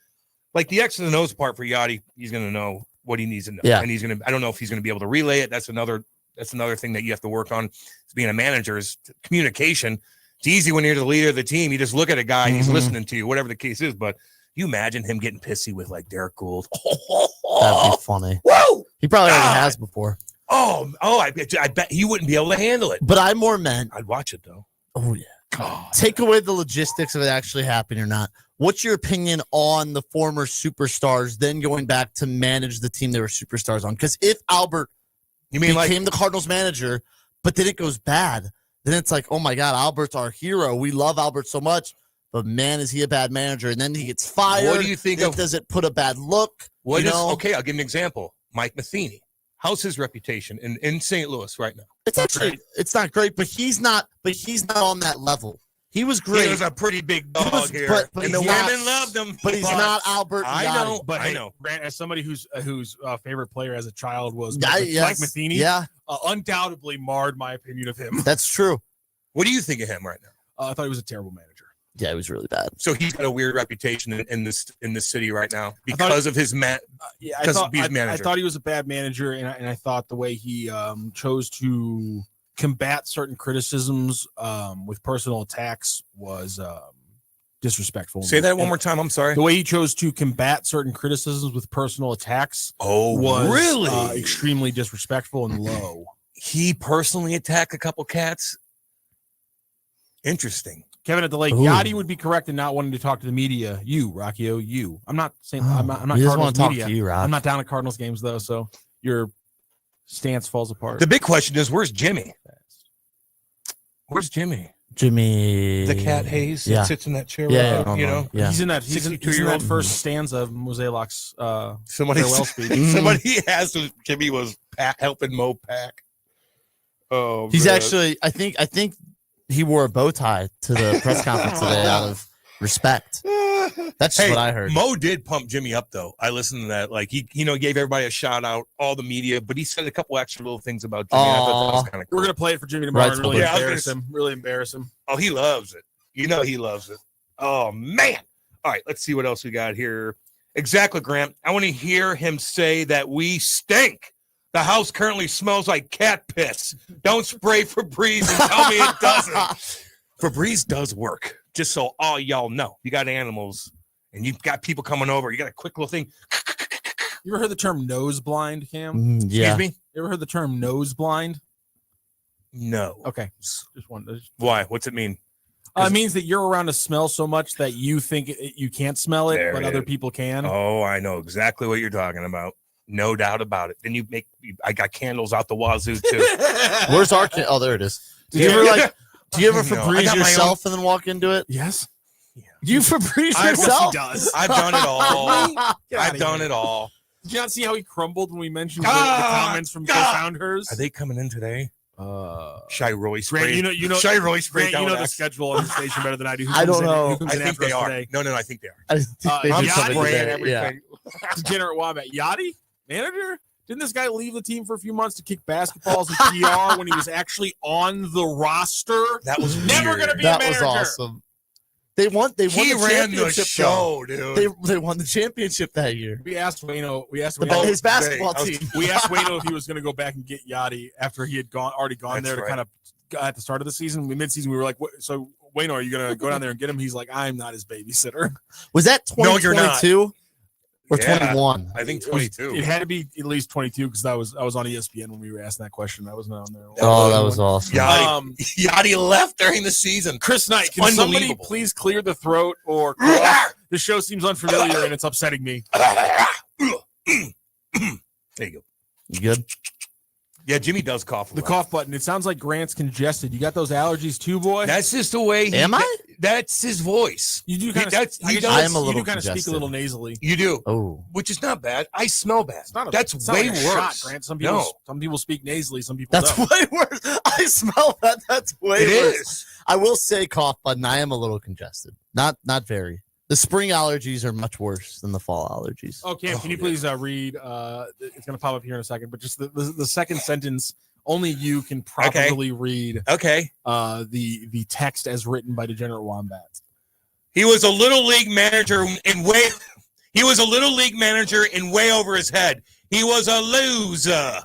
The X and the O's part for Yachty, he's going to know what he needs to know. Yeah. And I don't know if he's going to be able to relay it. That's another thing that you have to work on. Being a manager is communication. It's easy when you're the leader of the team. You just look at a guy and he's listening to you, whatever the case is. But you imagine him getting pissy with Derek Gould. That'd be funny. Whoa! He probably already has before. I bet he wouldn't be able to handle it. But I more meant. I'd watch it though. Oh yeah. God. Take away the logistics of it actually happening or not. What's your opinion on the former superstars then going back to manage the team they were superstars on? Because if Albert became the Cardinals manager, but then it goes bad, then it's like, oh my God, Albert's our hero. We love Albert so much, but man, is he a bad manager? And then he gets fired. What do you think of? Does it put a bad look? Okay, I'll give an example. Mike Matheny. How's his reputation in St. Louis right now? It's actually it's not great, but he's not on that level. He was great. He was a pretty big dog here, but and the women loved him. But he's not Albert. I know, but I know. Grant, as somebody whose favorite player as a child was Mike Matheny, undoubtedly marred my opinion of him. That's true. What do you think of him right now? I thought he was a terrible manager. Yeah, he was really bad. So he's got a weird reputation in this city right now because of his manager. I thought he was a bad manager, and I thought the way he chose to combat certain criticisms with personal attacks was disrespectful. Say that one more time. I'm sorry. The way he chose to combat certain criticisms with personal attacks was really extremely disrespectful and low. He personally attacked a couple cats. Interesting. Kevin at the Lake, Yachty would be correct in not wanting to talk to the media. You, Rockio, you. I'm not saying I'm not Cardinals media. To you, Rock. I'm not down at Cardinals games though, so your stance falls apart. The big question is, where's Jimmy? Where's Jimmy? Jimmy, the cat Hayes that sits in that chair. He's in that first stanza of Moselak's farewell speech. Somebody asked if Jimmy was helping Mo pack. Oh, he's actually. I think he wore a bow tie to the press conference today out of respect. That's what I heard. Mo did pump Jimmy up though. I listened to that. Like he gave everybody a shout out, all the media, but he said a couple extra little things about Jimmy. I thought that was kind of cool. We're gonna play it for Jimmy tomorrow and really embarrass him. Oh, he loves it. He loves it. Oh man. All right, let's see what else we got here. Exactly, Grant. I want to hear him say that we stink. The house currently smells like cat piss. Don't spray Febreze and tell me it doesn't. Febreze does work. Just so all y'all know. You got animals and you've got people coming over. You got a quick little thing. You ever heard the term nose blind, Cam? Yeah. Excuse me? You ever heard the term nose blind? No. Okay. Just one. Why? What's it mean? It means that you're around a smell so much that you think you can't smell it, but other people can. Oh, I know exactly what you're talking about. No doubt about it. Then I got candles out the wazoo too. Where's our oh, there it is. Do you ever Febreze yourself and then walk into it? Yes. Yeah. You Febreze yourself? I've done it all. I've done it all. Did you not see how he crumbled when we mentioned the comments from co-founders? Are they coming in today? Shy Roy spray. Shy Roy spray. You know the schedule on the station better than I do. I don't know. I think they are. Today? No, I think they are. I think they everything. Degenerate Wombat. Yachty? Manager? Didn't this guy leave the team for a few months to kick basketballs and PR when he was actually on the roster? That was never going to be a manager. That was awesome. He ran the show, dude. They won the championship that year. We asked Wayno. His basketball team. We asked Wayno if he was going to go back and get Yachty after he had already gone there to kind of at the start of the season. Mid-season, we were like, so Wayno, are you going to go down there and get him? He's like, I'm not his babysitter. Was that 2022? Or 21? I think 22. It had to be at least 22 because I was on ESPN when we were asking that question. I wasn't on there. That was awesome. Yachty left during the season. Chris Knight, can somebody please clear the throat or cough? The show seems unfamiliar and it's upsetting me. There you go. You good? Yeah, Jimmy does cough. The cough button. It sounds like Grant's congested. You got those allergies too, boy? That's just the way. That's his voice. You do kind of. I am a little. You do kind of speak a little nasally. You do. Oh, which is not bad. I smell bad. That's way worse. Shot, Grant. Some people speak nasally. Some people. That's way worse. I smell that. That's way worse. I will say, cough button. I am a little congested. Not very. The spring allergies are much worse than the fall allergies. Oh, Cam, can you please read? It's going to pop up here in a second, but just the second sentence. Only you can properly read. Okay. The text as written by Degenerate Wombat. He was a little league manager in way. He was a little league manager in way over his head. He was a loser.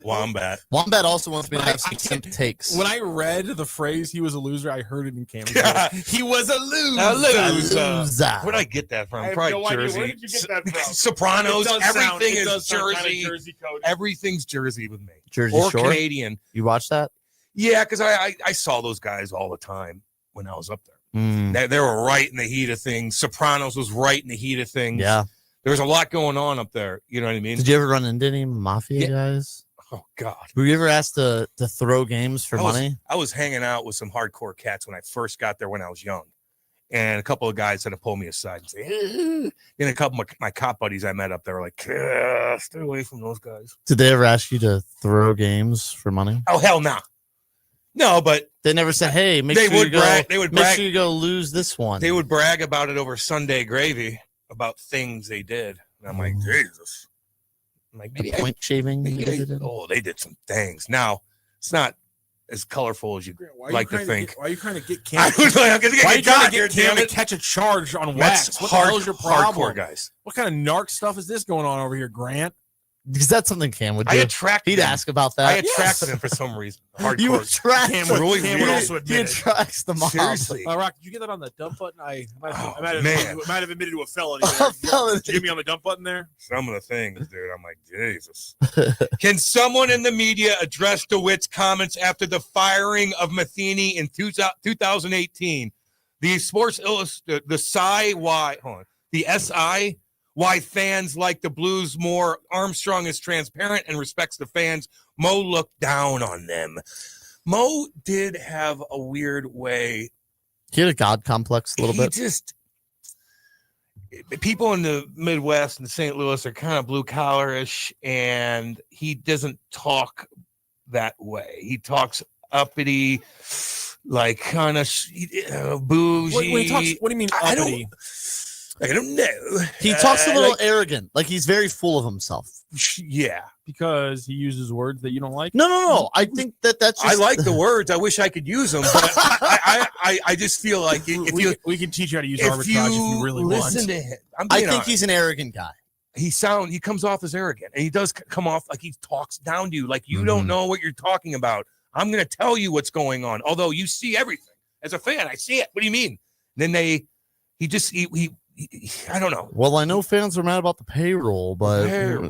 Wombat. Wombat also wants me to have some simp takes. When I read the phrase "he was a loser," I heard it in Cam's voice. He was a loser. A loser. Where'd I get that from? I have Probably no Jersey. idea. Where did you get that from? Sopranos. Everything is Jersey. Jersey. Jersey code. Everything's Jersey with me. Jersey or Shore? Canadian. You watch that? Yeah, because I saw those guys all the time when I was up there. They were right in the heat of things. Sopranos was right in the heat of things. Yeah. There was a lot going on up there. You know what I mean? Did you ever run into any mafia guys? Oh, God. Were you ever asked to throw games for money? I was hanging out with some hardcore cats when I first got there when I was young. And a couple of guys had to pull me aside and say, eh. And a couple of my cop buddies I met up there were like, stay away from those guys. Did they ever ask you to throw games for money? Oh, hell no. No, but they never said, hey, make sure you go lose this one. They would brag about it over Sunday gravy about things they did. And I'm like, Jesus. I'm like, the point shaving. They did some things. Now, it's not as colorful as you like to think. Why are you trying to get Cam? Why are you trying to get Cam to catch a charge on wax? What the hell is your problem, guys? What kind of narc stuff is this going on over here, Grant? Because that's something Cam would do. He'd ask about that. I attracted him for some reason. Hardcore. You attract Cam him. would also admit he attracts the mob. Seriously. Rock, did you get that on the dump button? I might have admitted to a felony. Did you get me on the dump button there? Some of the things, dude. I'm like, Jesus. Can someone in the media address DeWitt's comments after the firing of Matheny in 2018? The Sports Illustrated, the SI, why fans like the Blues more. Armstrong is transparent and respects the fans. Mo looked down on them. Mo did have a weird way. He had a God complex a little bit. People in the Midwest and St. Louis are kind of blue collarish, and he doesn't talk that way. He talks uppity, like kind of bougie. What do you mean uppity? I don't know. He talks a little arrogant, like he's very full of himself. Yeah, because he uses words that you don't like. No. I think that's. Just... I like the words. I wish I could use them, but I just feel like we can teach you how to use arbitrage if you really listen want. To him. I think he's an arrogant guy. He comes off as arrogant, and he does come off like he talks down to you, like you don't know what you're talking about. I'm going to tell you what's going on, although you see everything. As a fan, I see it. What do you mean? And then I don't know. Well, I know fans are mad about the payroll, but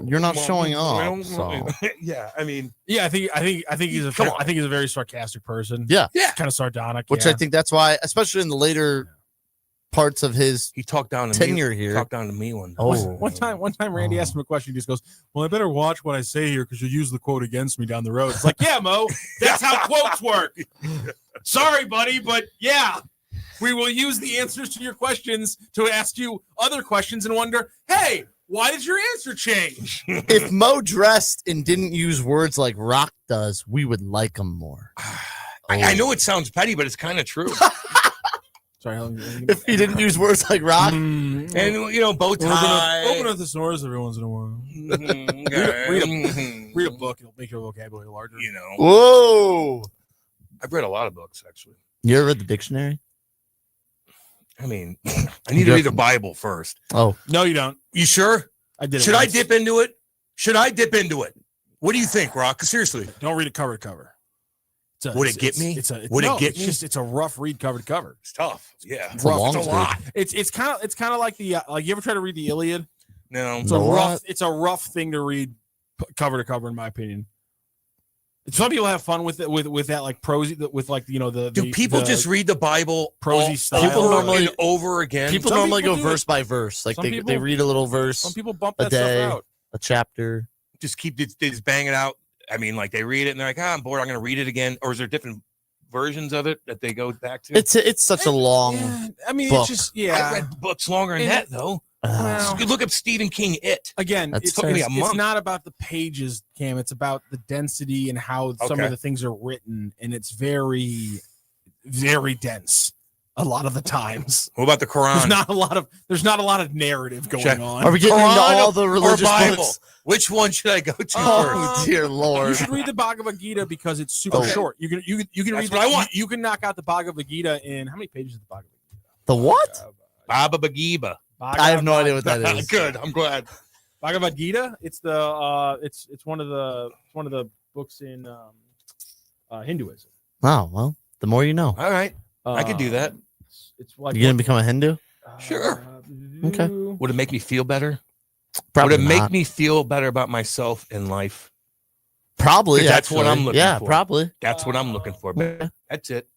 you're not showing off. So. Yeah, I mean, I think he's a very sarcastic person. Yeah, kind of sardonic. Which I think that's why, especially in the later parts of his he talked down to tenure here. Talked down to me one time. One time, Randy asked him a question. He just goes, "Well, I better watch what I say here because you'll use the quote against me down the road." It's like, yeah, Mo, that's how quotes work. Sorry, buddy, but yeah. We will use the answers to your questions to ask you other questions and wonder, hey, why did your answer change? If Mo dressed and didn't use words like Rock does, we would like him more. I know it sounds petty, but it's kind of true. Sorry, if he didn't use words like Rock and bow tie, open up the source every once in a while. Read a book; it'll make your vocabulary larger. Whoa! I've read a lot of books actually. You ever read the dictionary? I mean, I need to read the Bible first. Oh no, you don't. You sure? I did. Should I dip into it? What do you think, Rock? Seriously, don't read it cover to cover. Would it get me? It's a rough read cover to cover. It's tough. Yeah, it's rough. It's a lot. It's kind of like the like you ever try to read the Iliad? No, it's a rough thing to read cover to cover, in my opinion. Some people have fun with it with that like prosy with like Do people just read the Bible prosy style over again? People normally go verse by verse, like they read a little verse. Some people bump that stuff out. A chapter. Just they just bang it out. I mean, like they read it and they're like, I'm bored. I'm going to read it again. Or is there different versions of it that they go back to? It's such a long. I mean, book. It's just I read books longer than that though. You look up Stephen King. Again, it took me a month. It's not about the pages, Cam. It's about the density and how some of the things are written, and it's very, very dense. A lot of the times. What about the Quran? There's not a lot of narrative going on. Are we getting into all the religious Bible? Books? Which one should I go to first? Dear Lord! You should read the Bhagavad Gita because it's super short. You can read what I want. You can knock out the Bhagavad Gita in how many pages is the Bhagavad Gita? The what? Bhagavad Gita. I have no idea what that is. Good. I'm glad. Bhagavad Gita. It's the it's one of the books in Hinduism. Oh, well, the more you know. All right. I could do that. It's like You going to become a Hindu? Sure. Okay. Would it make me feel better? Probably Would it not. make me feel better about myself in life? Probably. 'Cause that's what actually. I'm looking yeah, for. probably. That's what I'm looking for. Yeah. That's it.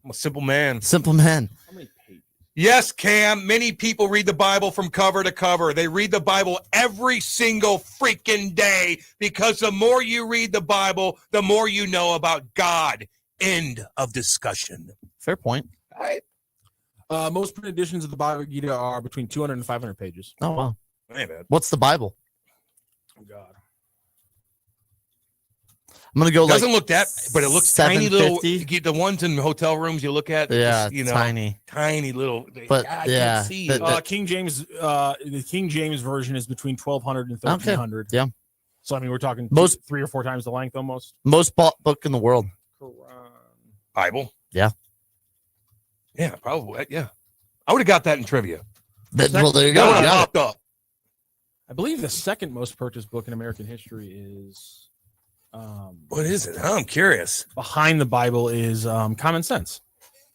I'm a simple man. Simple man. How many pages? Yes, Cam. Many people read the Bible from cover to cover. They read the Bible every single freaking day because the more you read the Bible, the more you know about God. End of discussion. Fair point. All right. Most print editions of the Bhagavad Gita are between 200 and 500 pages. Oh, wow. Ain't bad. What's the Bible? Oh, God. I'm going to go Doesn't look that, but it looks tiny little. 750. The ones in hotel rooms you look at, Yeah, just, tiny. tiny little. But, I yeah, can't see. King James, the King James version is between 1,200 and 1,300. Yeah. So I mean, we're talking Most- 3 or 4 times the length, almost. Most bought book in the world. Bible. Yeah. Yeah, probably. Yeah, I would have got that in trivia. Well, there you That go. would have Yeah. popped up. I believe the second most purchased book in American history is. What is it? I'm curious. Behind the Bible is Common Sense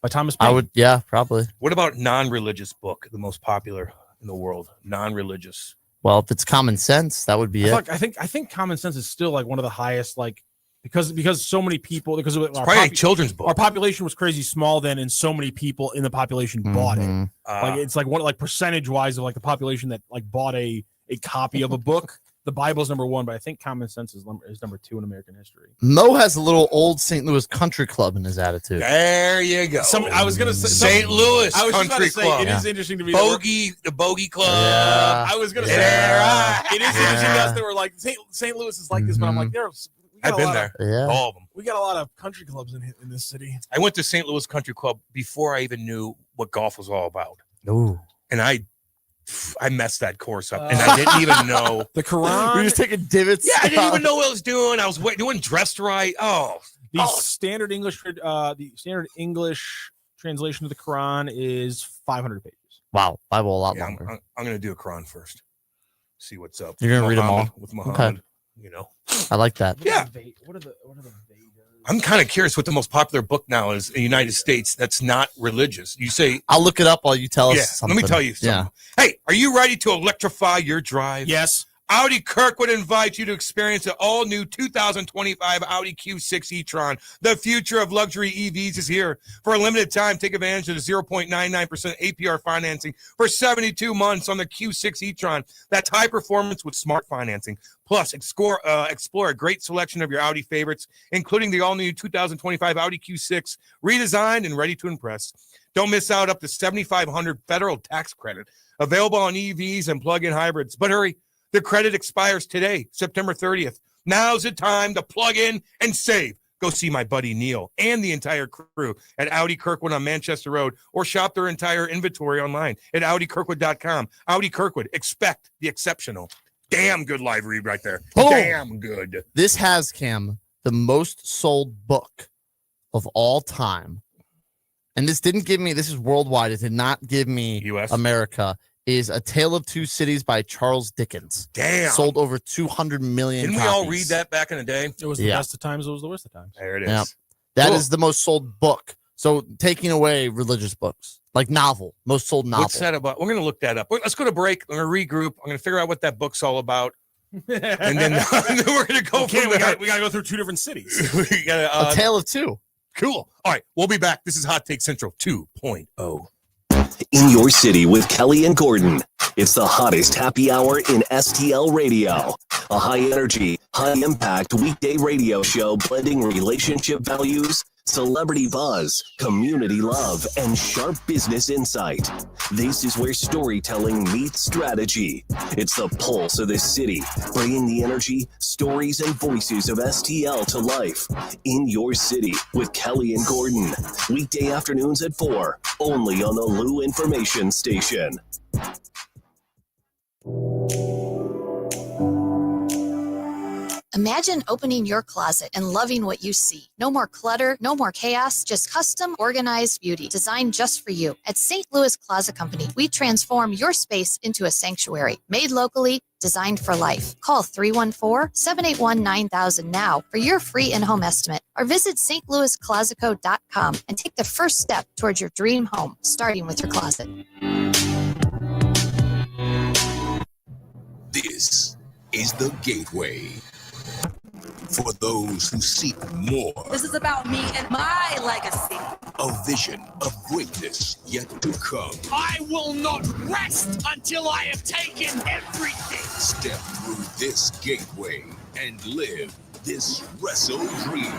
by Thomas Paine. I would, yeah, probably. What about non-religious book? The most popular in the world. Non-religious. Well, if it's common sense, that would be it. I think Common Sense is still like one of the highest, like because so many people because of It's probably a children's book. our population was crazy small then, and so many people in the population bought it. Mhm. Like it's like one like percentage wise of like the population that like bought a copy of a book. The Bible's number 1, but I think Common Sense is number 2 in American history. Mo has a little old St. Louis country club in his attitude. There you go. I was gonna say St. Louis I was just about Country to say Club. it is interesting to me. The Bogey Club. Yeah. I was gonna Yeah. say Right. it is interesting to us that we're like St. Louis is like this, but I'm like I've been there. Yeah. All of them. We got a lot of country clubs in this city. I went to St. Louis Country Club before I even knew what golf was all about. Ooh. And I messed that course up. And I didn't even know. The We're Quran, just taking divots. Yeah, I didn't even know what I was doing. I was doing dressed right. the standard English translation of the Quran is 500 pages. Wow. Bible a lot Yeah, longer. I'm going to do a Quran first. See what's up. You're gonna read 'em all? With Muhammad, I like that. Yeah. What are the Vedas? I'm kind of curious what the most popular book now is in the United States that's not religious. You say, I'll look it up while you tell us yeah, something. let me tell you something. Hey, are you ready to electrify your drive? Yes. Audi Kirkwood invites you to experience the all-new 2025 Audi Q6 e-tron. The future of luxury EVs is here. For a limited time, take advantage of the 0.99% APR financing for 72 months on the Q6 e-tron. That's high performance with smart financing. Plus, explore a great selection of your Audi favorites, including the all-new 2025 Audi Q6, redesigned and ready to impress. Don't miss out up to $7,500 federal tax credit. Available on EVs and plug-in hybrids. But hurry. The credit expires today, September 30th. Now's the time to plug in and save. Go see my buddy Neil and the entire crew at Audi Kirkwood on Manchester Road or shop their entire inventory online at AudiKirkwood.com. Audi Kirkwood, expect the exceptional. Damn good live read right there. Boom. Damn good. This has, Cam, the most sold book of all time. And this didn't give me, this is worldwide. It did not give me US. America. Is A Tale of Two Cities by Charles Dickens. Damn. Sold over 200 million Didn't copies. we all read that back in the day? It was the best of times. It was the worst of times. There it is. Yeah. That Cool. is the most sold book. So taking away religious books, like novel, most sold novel. What's that about? We're going to look that up. Let's go to break. I'm going to regroup. I'm going to figure out what that book's all about. And then we're going to go from we there. got to go through 2 different cities. We gotta, A Tale of Two. Cool. All right. We'll be back. This is Hot Take Central 2.0. In your city with Kelly and Gordon. It's the hottest happy hour in STL radio. A high energy, high impact weekday radio show blending relationship values, celebrity buzz, community love, and sharp business insight. This is where storytelling meets strategy. It's the pulse of this city, bringing the energy, stories, and voices of STL to life. In your city with Kelly and Gordon. Weekday afternoons at 4, only on the Lou Information Station. Imagine opening your closet and loving what you see. No more clutter, no more chaos, just custom, organized beauty designed just for you. At St. Louis Closet Company, we transform your space into a sanctuary. Made locally, designed for life. Call 314-781-9000 now for your free in-home estimate, or visit stlouisclosetco.com and take the first step towards your dream home, starting with your closet. This is the gateway for those who seek more. This is about me and my legacy. A vision of greatness yet to come. I will not rest until I have taken everything. Step through this gateway and live this wrestle dream.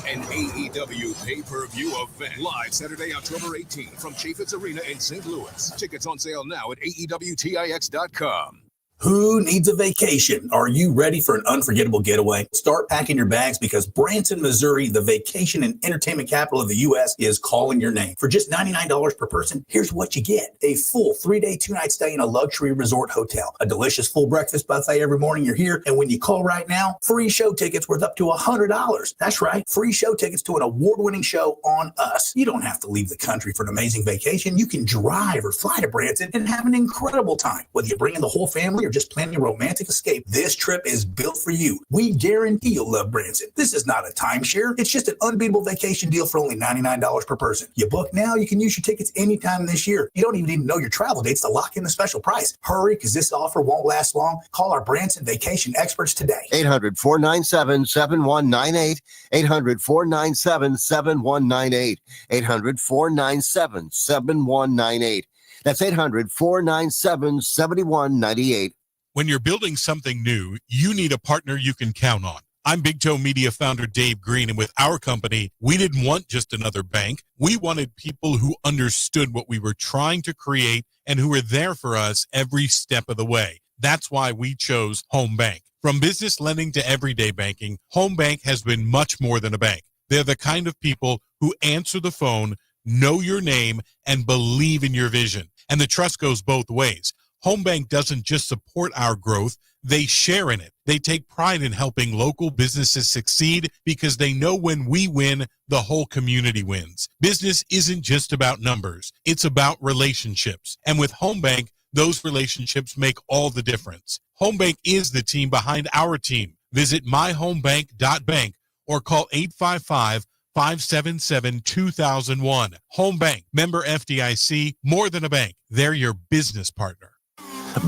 An AEW pay-per-view event. Live Saturday, October 18th from Chaffetz Arena in St. Louis. Tickets on sale now at AEWTIX.com. Who needs a vacation? Are you ready for an unforgettable getaway? Start packing your bags because Branson, Missouri, the vacation and entertainment capital of the U.S., is calling your name. For just $99 per person, here's what you get. A full 3-day, 2-night stay in a luxury resort hotel. A delicious full breakfast buffet every morning you're here. And when you call right now, free show tickets worth up to $100. That's right. Free show tickets to an award-winning show on us. You don't have to leave the country for an amazing vacation. You can drive or fly to Branson and have an incredible time. Whether you bring in the whole family or just planning a romantic escape, this trip is built for you. We guarantee you'll love Branson. This is not a timeshare. It's just an unbeatable vacation deal for only $99 per person. You book now, you can use your tickets anytime this year. You don't even need to know your travel dates to lock in the special price. Hurry, because this offer won't last long. Call our Branson vacation experts today. 800-497-7198. 800-497-7198. 800-497-7198. That's 800-497-7198. When you're building something new, you need a partner you can count on. I'm Big Toe Media founder Dave Green, and with our company, we didn't want just another bank. We wanted people who understood what we were trying to create and who were there for us every step of the way. That's why we chose Home Bank. From business lending to everyday banking, Home Bank has been much more than a bank. They're the kind of people who answer the phone, know your name, and believe in your vision. And the trust goes both ways. Home Bank doesn't just support our growth, they share in it. They take pride in helping local businesses succeed because they know when we win, the whole community wins. Business isn't just about numbers, it's about relationships. And with Home Bank, those relationships make all the difference. Home Bank is the team behind our team. Visit myhomebank.bank or call 855-577-2001. Home Bank, member FDIC, more than a bank. They're your business partner.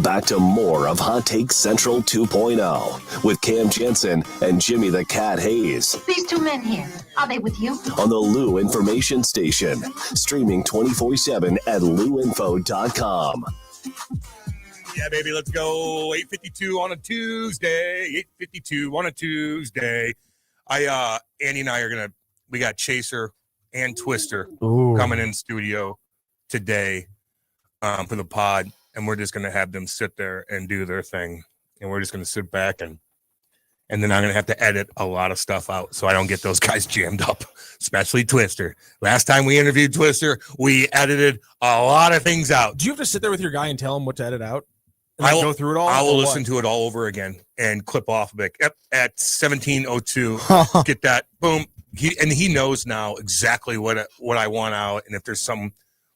Back to more of Hot Take Central 2.0 with Cam Janssen and Jimmy the Cat Hayes. These two men here, are they with you? On the Lou Information Station. Streaming 24/7 at louinfo.com. Yeah, baby, let's go. 8:52 on a Tuesday. 8:52 on a Tuesday. Andy and I we got Chaser and Twister coming in studio today for the pod. And we're just going to have them sit there and do their thing. And we're just going to sit back and then I'm going to have to edit a lot of stuff out so I don't get those guys jammed up, especially Twister. Last time we interviewed Twister, we edited a lot of things out. Do you have to sit there with your guy and tell him what to edit out? I will go through it all. I will listen to it all over again and clip off of it. Yep, at 17:02, get that. Boom. He knows now exactly what I want out. And if there's some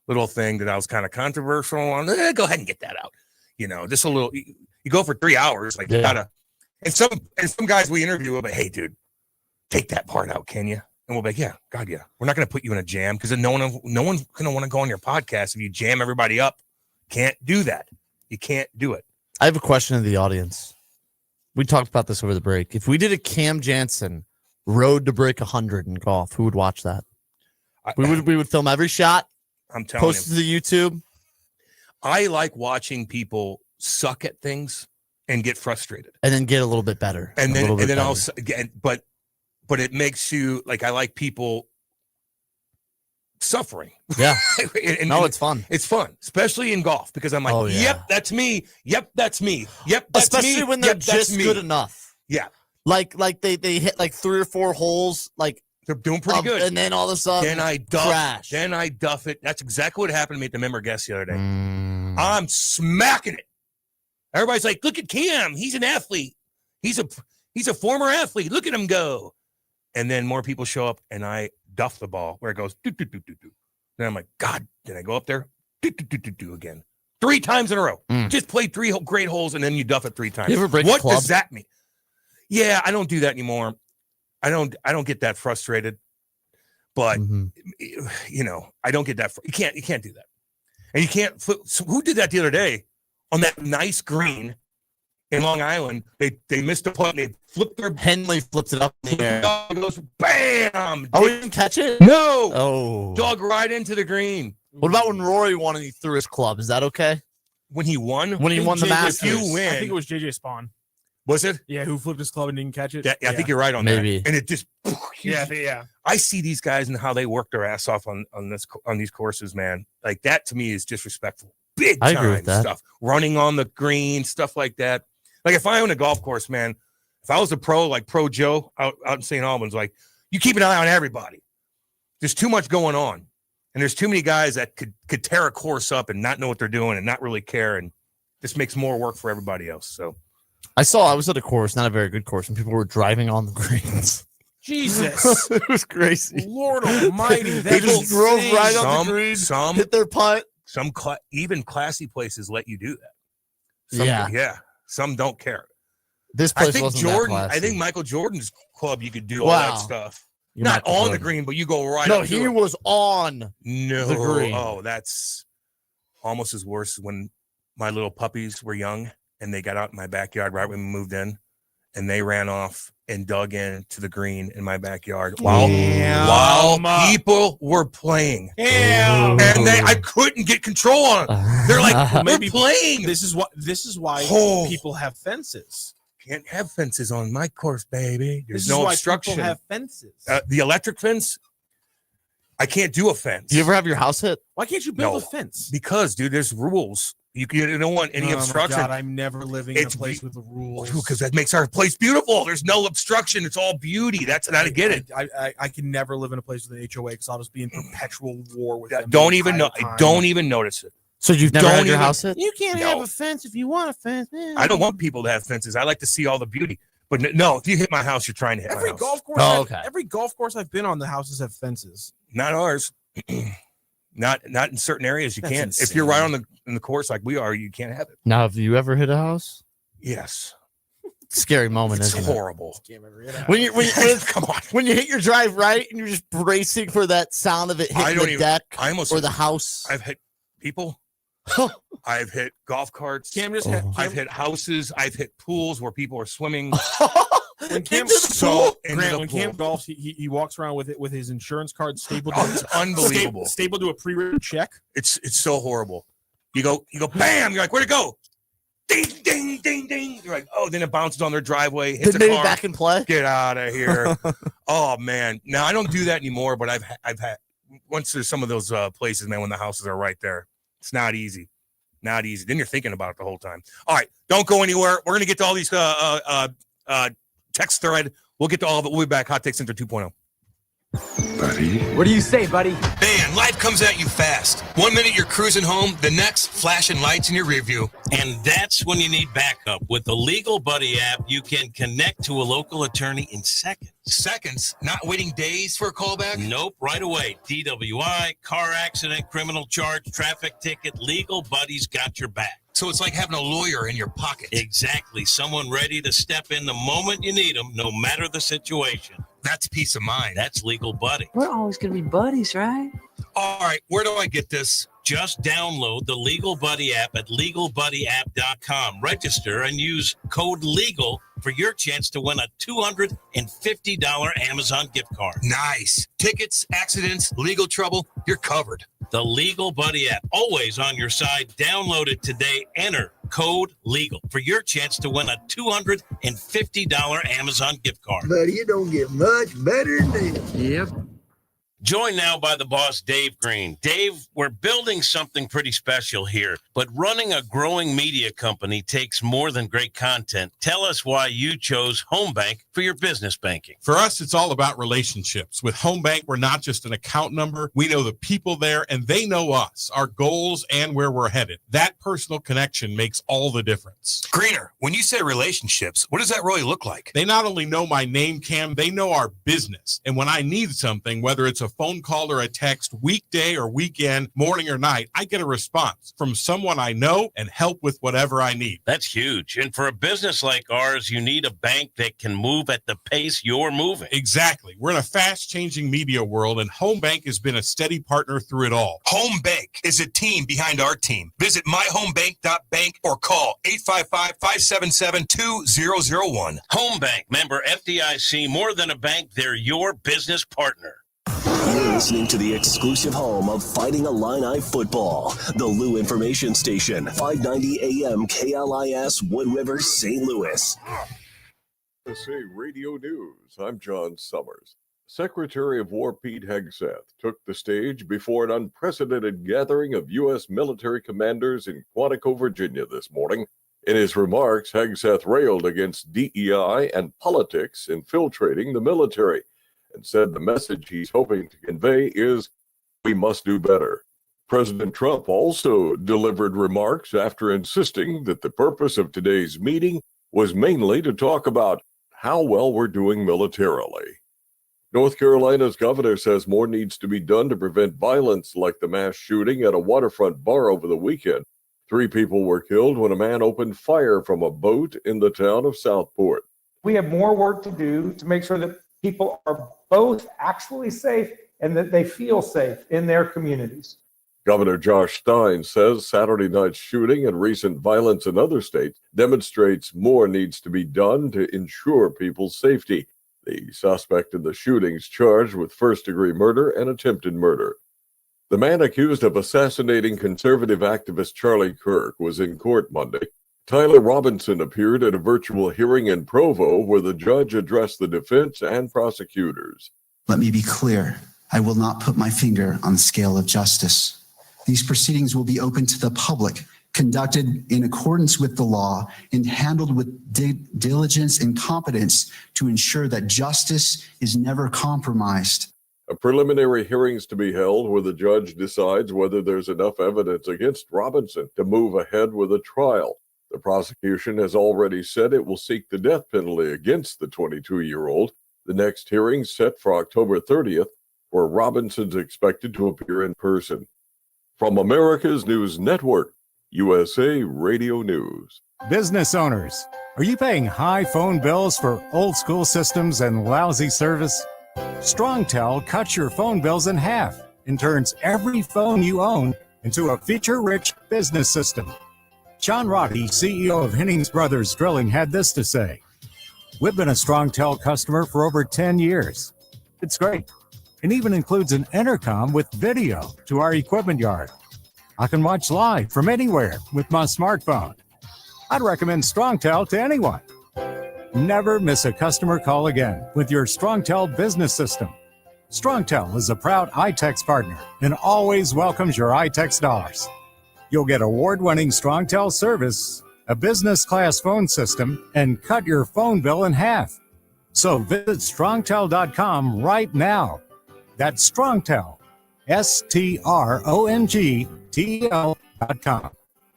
little thing that I was kind of controversial on, go ahead and get that out. You know, just a little. You go for 3 hours, like you gotta. And some guys we interview will be, hey, dude, take that part out, can you? And we'll be like, yeah, God, yeah. We're not going to put you in a jam because then no one's going to want to go on your podcast if you jam everybody up. Can't do that. You can't do it. I have a question of the audience. We talked about this over the break. If we did a Cam Janssen road to break 100 in golf, who would watch that? We would film every shot. I'm telling post it to YouTube. I like watching people suck at things and get frustrated, and then get a little bit better, and then also again, but it makes you like I like people suffering. Yeah, it's fun. It's fun, especially in golf because I'm like, yep, that's me. Yep, that's me. Yep, that's especially me. when they're yep, just good enough. Yeah, like they hit like 3 or 4 holes, like. They're doing pretty good. And then all of a sudden, crash. Then I duff it. That's exactly what happened to me at the member guest the other day. I'm smacking it. Everybody's like, look at Cam. He's an athlete. He's He's a former athlete. Look at him go. And then more people show up, and I duff the ball where it goes, do, do, do, do, do. Then I'm like, God, did I go up there? Do, do, do, do, do again. 3 times in a row. Just played 3 great holes, and then you duff it 3 times. You ever break what a club? does that mean? Yeah, I don't do that anymore. I don't get that frustrated. But you know, I don't get that. You can't do that. And you can't flip. So who did that the other day on that nice green in Long Island? They missed a putt and they flipped their. Henley flips it up in the air. Dog goes bam. Oh, he didn't catch it? No. Oh. Dog right into the green. What about when Rory won and he threw his club? Is that okay? When he won? When he won the Masters. If you win. I think it was JJ Spawn. Was it? Yeah, who flipped his club and didn't catch it? Yeah, I think you're right on Maybe. that. And it just. Yeah. I see these guys and how they work their ass off on these courses, man. Like that to me is disrespectful. Big I agree time with that. stuff. Running on the green, stuff like that. Like if I own a golf course, man, if I was a pro like Pro Joe out in St. Albans, like you keep an eye on everybody. There's too much going on. And there's too many guys that could tear a course up and not know what they're doing and not really care. And this makes more work for everybody else. So I was at a course, not a very good course, and people were driving on the greens. Jesus. It was crazy. Lord almighty. They just drove right on the green, hit their putt. Even classy places let you do that. Yeah. Some don't care. This place I think wasn't Jordan. that classy. I think Michael Jordan's club, you could do all that stuff. You Not might be on the right. green, but you go right. No, up to he it. was on the green. Oh, that's almost as worse when my little puppies were young and they got out in my backyard right when we moved in, and they ran off and dug into the green in my backyard while people were playing. And I couldn't get control on it. They're like, we're playing. This is why people have fences. Can't have fences on my course, baby. There's This no is why obstruction. people have fences. The electric fence, I can't do a fence. Do you ever have your house hit? Why can't you build a fence? Because, dude, there's rules. You don't want any obstruction. God, I'm never living in a place with the rules. Because that makes our place beautiful. There's no obstruction. It's all beauty. That's I get it. I can never live in a place with an HOA because I'll just be in perpetual war with them. Don't even notice it. So you've never had your house hit? You can't have a fence if you want a fence. I don't want people to have fences. I like to see all the beauty. But no, if you hit my house, you're trying to hit my house. Every golf course I've been on, the houses have fences. Not ours. Not in certain areas. You That's can't. insane. If you're right in the course like we are, you can't have it. Now, have you ever hit a house? Yes. Scary moment, It's isn't horrible. When you Come on. when you hit your drive right and you're just bracing for that sound of it hitting the deck or the house. I've hit people. I've hit golf carts. I've hit houses. I've hit pools where people are swimming. When Cam golfs, he walks around with his insurance card stapled. It's unbelievable. Stapled to a pre-written check. It's so horrible. You go, bam. You're like, where'd it go? Ding, ding, ding, ding. You're like, oh, then it bounces on their driveway. Hits Maybe a car. back in play. Get out of here. Oh man. Now I don't do that anymore. But I've had once there's some of those places, man, when the houses are right there. It's not easy. Not easy. Then you're thinking about it the whole time. All right, don't go anywhere. We're gonna get to all these text thread. We'll get to all of it. We'll be back. Hot Take Center 2.0. Buddy. What do you say, buddy? Man, life comes at you fast. 1 minute you're cruising home, the next flashing lights in your rear view. And that's when you need backup. With the Legal Buddy app, you can connect to a local attorney in seconds. Seconds? Not waiting days for a callback? Nope, right away. DWI, car accident, criminal charge, traffic ticket, Legal Buddy's got your back. So it's like having a lawyer in your pocket. Exactly. Someone ready to step in the moment you need them, no matter the situation. That's peace of mind. That's Legal Buddy. We're always going to be buddies, right? All right, where do I get this? Just download the Legal Buddy app at LegalBuddyApp.com. Register and use code LEGAL for your chance to win a $250 Amazon gift card. Nice. Tickets, accidents, legal trouble, you're covered. The Legal Buddy app, always on your side. Download it today. Enter code LEGAL for your chance to win a $250 Amazon gift card. Buddy, it don't get much better than this. Yep. Joined now by the boss, Dave Green. Dave, we're building something pretty special here, but running a growing media company takes more than great content. Tell us why you chose Home Bank for your business banking. For us, it's all about relationships. With Home Bank, we're not just an account number. We know the people there, and they know us, our goals, and where we're headed. That personal connection makes all the difference. Greener, when you say relationships, what does that really look like? They not only know my name, Cam, they know our business. And when I need something, whether it's a phone call or a text, weekday or weekend, morning or night, I get a response from someone I know and help with whatever I need. That's huge. And for a business like ours, you need a bank that can move at the pace you're moving. Exactly. We're in a fast-changing media world, and Home Bank has been a steady partner through it all. Home Bank is a team behind our team. Visit myhomebank.bank or call 855-577-2001. Home Bank, member FDIC, more than a bank, they're your business partner. You're listening to the exclusive home of Fighting Illini football, the Lou Information Station, 590 AM KLIS, Wood River, St. Louis. USA Radio News. I'm John Summers. Secretary of War Pete Hegseth took the stage before an unprecedented gathering of U.S. military commanders in Quantico, Virginia this morning. In his remarks, Hegseth railed against DEI and politics infiltrating the military, and said the message he's hoping to convey is, we must do better. President Trump also delivered remarks after insisting that the purpose of today's meeting was mainly to talk about how well we're doing militarily. North Carolina's governor says more needs to be done to prevent violence like the mass shooting at a waterfront bar over the weekend. 3 people were killed when a man opened fire from a boat in the town of Southport. We have more work to do to make sure that people are both actually safe and that they feel safe in their communities. Governor Josh Stein says Saturday night's shooting and recent violence in other states demonstrates more needs to be done to ensure people's safety. The suspect in the shootings charged with first-degree murder and attempted murder. The man accused of assassinating conservative activist Charlie Kirk was in court Monday. Tyler Robinson appeared at a virtual hearing in Provo where the judge addressed the defense and prosecutors. Let me be clear. I will not put my finger on the scale of justice. These proceedings will be open to the public, conducted in accordance with the law, and handled with diligence and competence to ensure that justice is never compromised. A preliminary hearing's to be held where the judge decides whether there's enough evidence against Robinson to move ahead with a trial. The prosecution has already said it will seek the death penalty against the 22-year-old. The next hearing set for October 30th, where Robinson's expected to appear in person. From America's News Network, USA Radio News. Business owners, are you paying high phone bills for old school systems and lousy service? StrongTel cuts your phone bills in half and turns every phone you own into a feature-rich business system. John Roddy, CEO of Hennings Brothers Drilling, had this to say. We've been a StrongTel customer for over 10 years. It's great. It even includes an intercom with video to our equipment yard. I can watch live from anywhere with my smartphone. I'd recommend StrongTel to anyone. Never miss a customer call again with your StrongTel business system. StrongTel is a proud iTex partner and always welcomes your iTex dollars. You'll get award-winning StrongTel service, a business-class phone system, and cut your phone bill in half. So visit strongtel.com right now. That's StrongTel, StrongTel.com.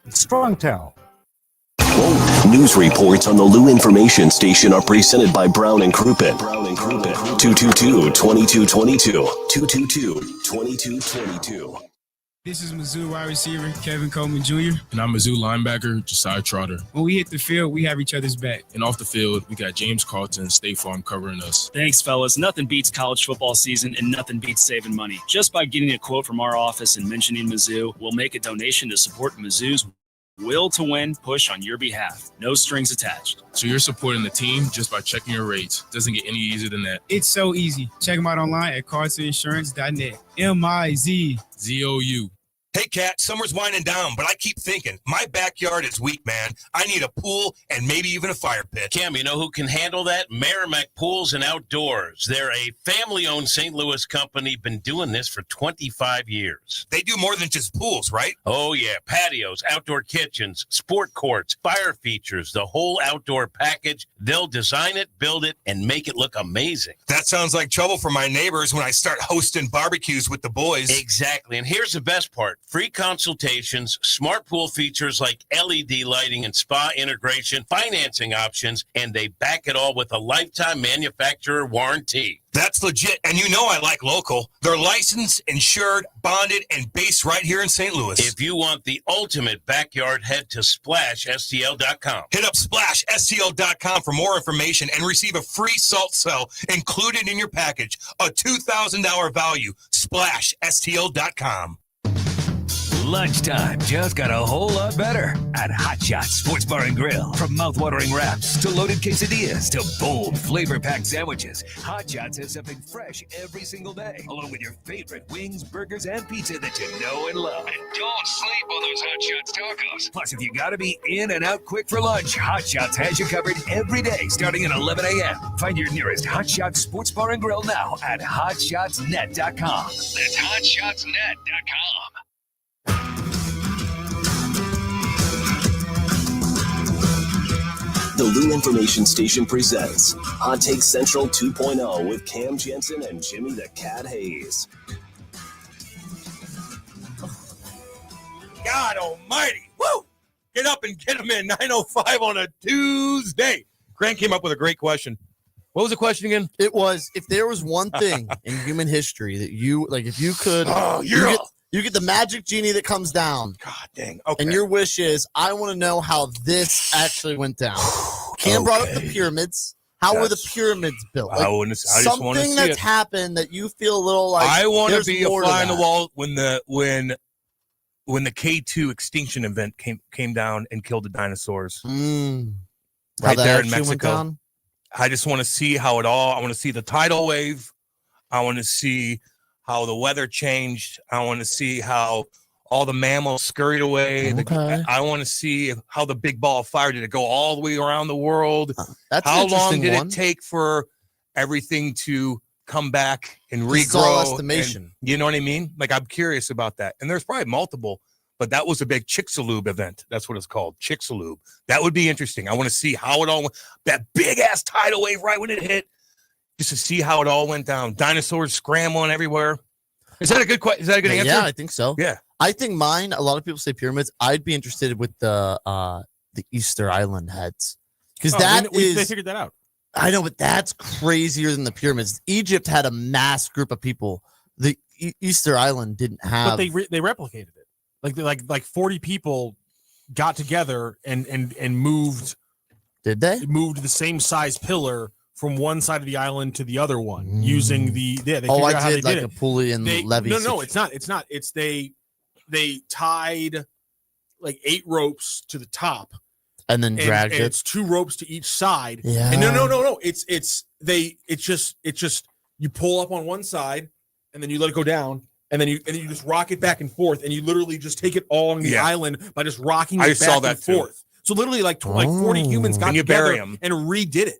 StrongTel. News reports on the Lou Information Station are presented by Brown and Crouppen. 222-2222. 222-2222. This is Mizzou wide receiver Kevin Coleman Jr. And I'm Mizzou linebacker Josiah Trotter. When we hit the field, we have each other's back. And off the field, we got James Carlton, State Farm covering us. Thanks, fellas. Nothing beats college football season and nothing beats saving money. Just by getting a quote from our office and mentioning Mizzou, we'll make a donation to support Mizzou's will to win push on your behalf. No strings attached. So you're supporting the team just by checking your rates. Doesn't get any easier than that. It's so easy. Check them out online at cartoninsurance.net. MIZZOU. Hey, Kat, summer's winding down, but I keep thinking, my backyard is weak, man. I need a pool and maybe even a fire pit. Cam, you know who can handle that? Merrimack Pools and Outdoors. They're a family-owned St. Louis company, been doing this for 25 years. They do more than just pools, right? Oh, yeah. Patios, outdoor kitchens, sport courts, fire features, the whole outdoor package. They'll design it, build it, and make it look amazing. That sounds like trouble for my neighbors when I start hosting barbecues with the boys. Exactly. And here's the best part. Free consultations, smart pool features like LED lighting and spa integration, financing options, and they back it all with a lifetime manufacturer warranty. That's legit. And you know I like local. They're licensed, insured, bonded, and based right here in St. Louis. If you want the ultimate backyard, head to SplashSTL.com. Hit up SplashSTL.com for more information and receive a free salt cell included in your package. A $2,000 value. SplashSTL.com. Lunchtime just got a whole lot better at Hot Shots Sports Bar and Grill. From mouth-watering wraps to loaded quesadillas to bold, flavor-packed sandwiches, Hot Shots has something fresh every single day, along with your favorite wings, burgers, and pizza that you know and love. And don't sleep on those Hot Shots tacos. Plus, if you gotta be in and out quick for lunch, Hot Shots has you covered every day starting at 11 a.m. Find your nearest Hot Shots Sports Bar and Grill now at hotshotsnet.com. That's hotshotsnet.com. The Lou Information Station presents Hot Take Central 2.0 with Cam Janssen and Jimmy the Cat Hayes. God almighty. Woo! Get up and get them in 9:05 on a Tuesday. Grant came up with a great question. What was the question again? It was, if there was one thing in human history that you, like, if you could, you get the magic genie that comes down. God dang. Okay. And your wish is, I want to know how this actually went down. Cam brought up the pyramids. How were the pyramids built? Like, I just want to something see that's it. happened that you feel a little like, I want to there's be a more fly to on the that. wall when the K2 extinction event came down and killed the dinosaurs. How Right that there in actually went Mexico. down? I just want to see how it all. I want to see the tidal wave. I want to see how the weather changed. I want to see how all the mammals scurried away. Okay. I want to see how the big ball of fire, did it go all the way around the world? That's an how long interesting did one. it take for everything to come back and regrow? It's all estimation. And, you know what I mean? Like, I'm curious about that. And there's probably multiple, but that was a big Chicxulub event. That's what it's called, Chicxulub. That would be interesting. I want to see how it all went. That big ass tidal wave right when it hit, just to see how it all went down. Dinosaurs scrambling everywhere. Is that a good question? Is that a good answer? Yeah, I think so. Yeah. I think mine, a lot of people say pyramids. I'd be interested with the Easter Island heads. Because they figured that out. I know, but that's crazier than the pyramids. Egypt had a mass group of people. The Easter Island didn't have. But they replicated it. Like 40 people got together and moved. Did they? Moved the same size pillar from one side of the island to the other one using the. Yeah, they figured out how they did a pulley and levee. No, it's not. It's not. It's they tied like 8 ropes to the top. And then dragged it. It's 2 ropes to each side. Yeah. And no. It's just you pull up on one side and then you let it go down. And then you just rock it back and forth, and you literally just take it all on the island by just rocking it back and forth. So literally, like 40 humans got together and redid it.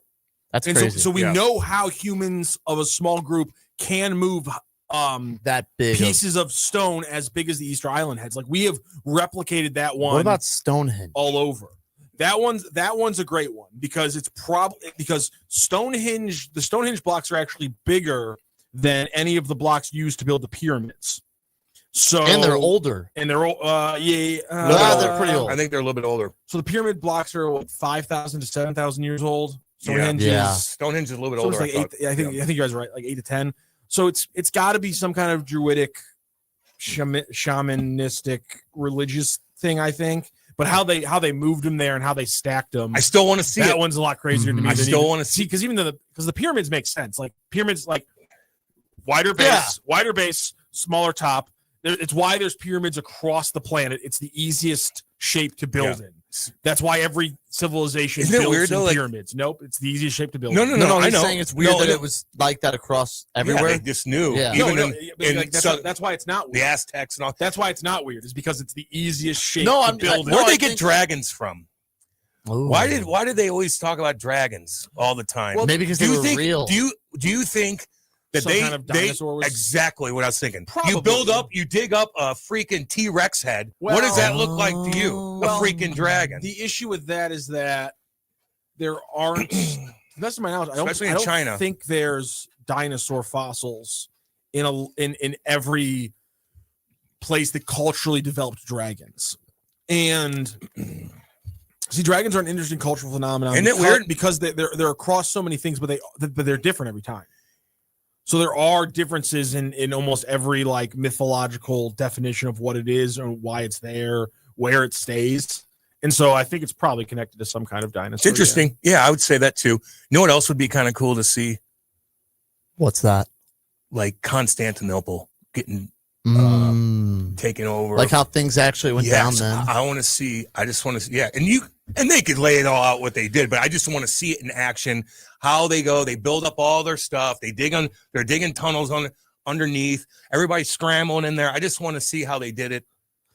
That's and crazy. So we know how humans of a small group can move that big pieces of stone as big as the Easter Island heads. Like, we have replicated that one. What about Stonehenge? All over. That one's a great one because it's probably because the Stonehenge blocks are actually bigger than any of the blocks used to build the pyramids. So and they're older. And they're old. They're pretty old. I think they're a little bit older. So the pyramid blocks are 5,000 to 7,000 years old. Stonehenge is a little bit older. Like I think you guys are right, like 8 to 10. So it's got to be some kind of druidic, shamanistic, religious thing, I think. But how they moved them there and how they stacked them, I still want to see that it. one's a lot crazier to me. I still want to see because even because the pyramids make sense. Like pyramids, like wider base, smaller top. It's why there's pyramids across the planet. It's the easiest shape to build in. That's why every civilization builds in pyramids. Nope, it's the easiest shape to build. No. I know. Saying it's weird that it was like that across everywhere. Yeah, they just knew. Yeah. Even that's why it's not weird. The Aztecs and all. That's why it's not weird. Is because it's the easiest shape to build. Where'd they get dragons from? Ooh. Why did they always talk about dragons all the time? Well, maybe because they were real. Do you think that Some kind of dinosaur was exactly what I was thinking? Probably. You dig up a freaking T-Rex head. What does that look like to you? A freaking dragon. The issue with that is that there aren't. That's my knowledge. Especially I in don't China. think there's dinosaur fossils in every place that culturally developed dragons. And see, dragons are an interesting cultural phenomenon. Isn't it weird? Because they're across so many things, but they're different every time. So there are differences in almost every like mythological definition of what it is or why it's there, where it stays. And so I think it's probably connected to some kind of dinosaur. It's interesting. Yeah, I would say that too. You know what else would be kind of cool to see? What's that? Like Constantinople getting taken over. Like how things actually went down then. I just want to see, yeah. And they could lay it all out what they did, but I just want to see it in action, how they go. They build up all their stuff. They're digging tunnels underneath. Everybody's scrambling in there. I just want to see how they did it.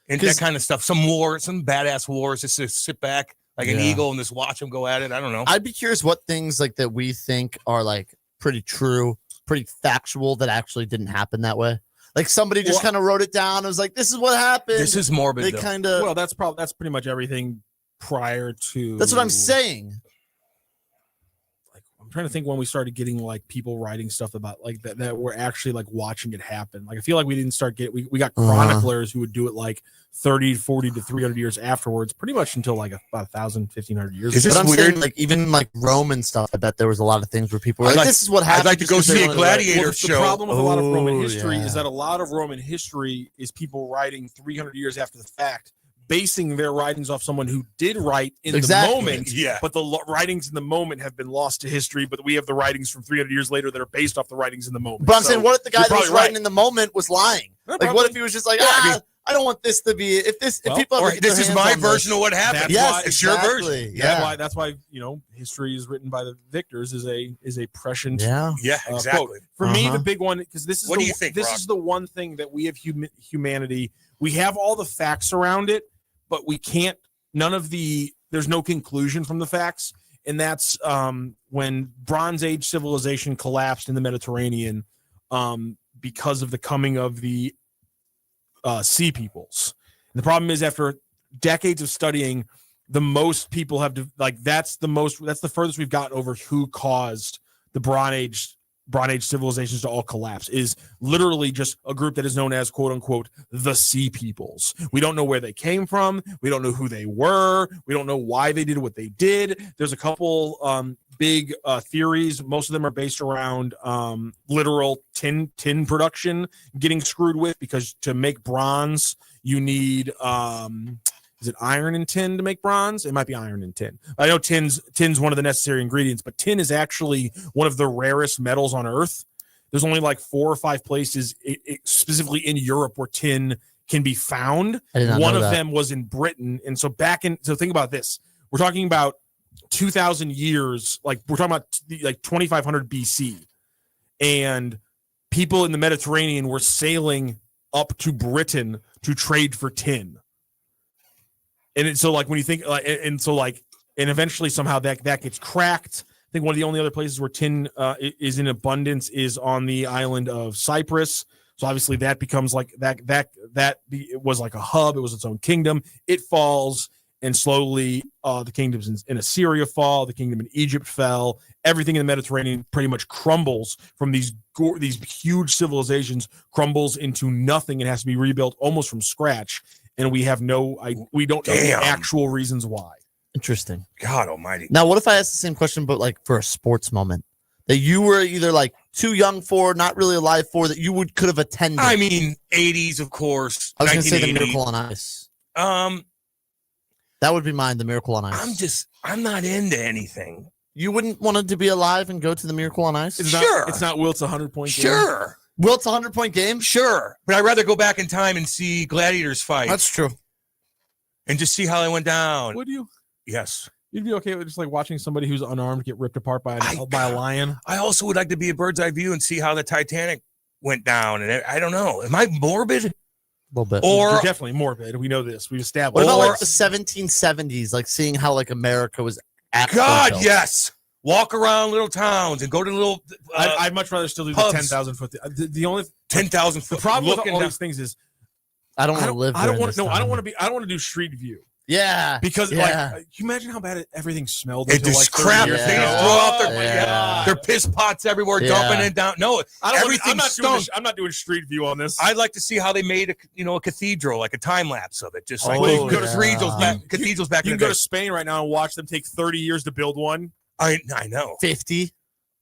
And that kind of stuff. Some badass wars, just to sit back like an eagle and just watch them go at it. I don't know. I'd be curious what things like that we think are like pretty true, pretty factual that actually didn't happen that way. Like somebody just kind of wrote it down. It was like, this is what happened. This is morbid. They kind of. Well, that's pretty much everything prior to. That's what I'm saying. Like I'm trying to think when we started getting like people writing stuff about like that we're actually like watching it happen. Like I feel like we didn't start getting. We got chroniclers who would do it like 30, 40 to 300 years afterwards, pretty much until like about 1,000, 1,500 years. Is this weird? Saying, like even like Roman stuff, I bet there was a lot of things where people were like, this is what happened. I'd like to go see a gladiator show. The problem with a lot of Roman history is that a lot of Roman history is people writing 300 years after the fact, basing their writings off someone who did write in the moment. Yeah. But the writings in the moment have been lost to history, but we have the writings from 300 years later that are based off the writings in the moment. But I'm saying, what if the guy that was writing in the moment was lying? Like, what if he was just like, I don't want this to be if people or this is my version of what happened. Yes, it's your version. Yeah, that's why history is written by the victors is a prescient. Yeah, exactly. Quote. For me, the big one because this is what do you think? This is the one thing that we have humanity. We have all the facts around it, but we can't. There's no conclusion from the facts, and that's when Bronze Age civilization collapsed in the Mediterranean because of the coming of the sea peoples. And the problem is after decades of studying, the most people have that's the furthest we've gotten over who caused the Bronze Age civilizations to all collapse is literally just a group that is known as quote unquote the sea peoples. We don't know where they came from. We don't know who they were. We don't know why they did what they did. There's a couple big theories. Most of them are based around literal tin production getting screwed with, because to make bronze you need is it iron and tin to make bronze? It might be iron and tin. I know tin's one of the necessary ingredients, but tin is actually one of the rarest metals on Earth. There's only like 4 or 5 places, specifically in Europe, where tin can be found. One of them was in Britain, and so think about this. We're talking about 2,000 years, like we're talking about like 2,500 BC, and people in the Mediterranean were sailing up to Britain to trade for tin. And so like when you think and eventually somehow that gets cracked. I think one of the only other places where tin is in abundance is on the island of Cyprus. So obviously that becomes like it was like a hub. It was its own kingdom. It falls, and slowly the kingdoms in Assyria fall. The kingdom in Egypt fell. Everything in the Mediterranean pretty much crumbles from these huge civilizations, crumbles into nothing and has to be rebuilt almost from scratch. And we don't know the actual reasons why. Interesting. God almighty. Now, what if I asked the same question, but like for a sports moment that you were either like too young for, not really alive for, that you could have attended? I mean, 80s, of course. I was going to say the Miracle on Ice. That would be mine, the Miracle on Ice. I'm not into anything. You wouldn't want to be alive and go to the Miracle on Ice? It's not Wilt's 100-point game. Sure. Will, it's a 100-point game? Sure. But I'd rather go back in time and see gladiators fight. That's true. And just see how they went down. Would you? Yes. You'd be okay with just like watching somebody who's unarmed get ripped apart by a lion? I also would like to be a bird's eye view and see how the Titanic went down. And I don't know. Am I morbid? A little bit. You're definitely morbid. We know this. We've established. What about like the 1770s, like seeing how like America was actually built? Yes. Walk around little towns and go to little. I'd much rather still do pubs. the 10,000 foot. The only 10,000 foot. The problem with all these things is I don't want to live. I don't want. No, I don't want to be. I don't want to do street view. Yeah, because like, can you imagine how bad everything smelled? It just like crap. years They ago? throw out their piss pots everywhere, dumping it down. No, everything stunk. I'm not doing street view on this. I'd like to see how they made a cathedral, like a time lapse of it. Just like you go to cathedrals back. You in can the go day. to Spain right now and watch them take 30 years to build one. I know 50.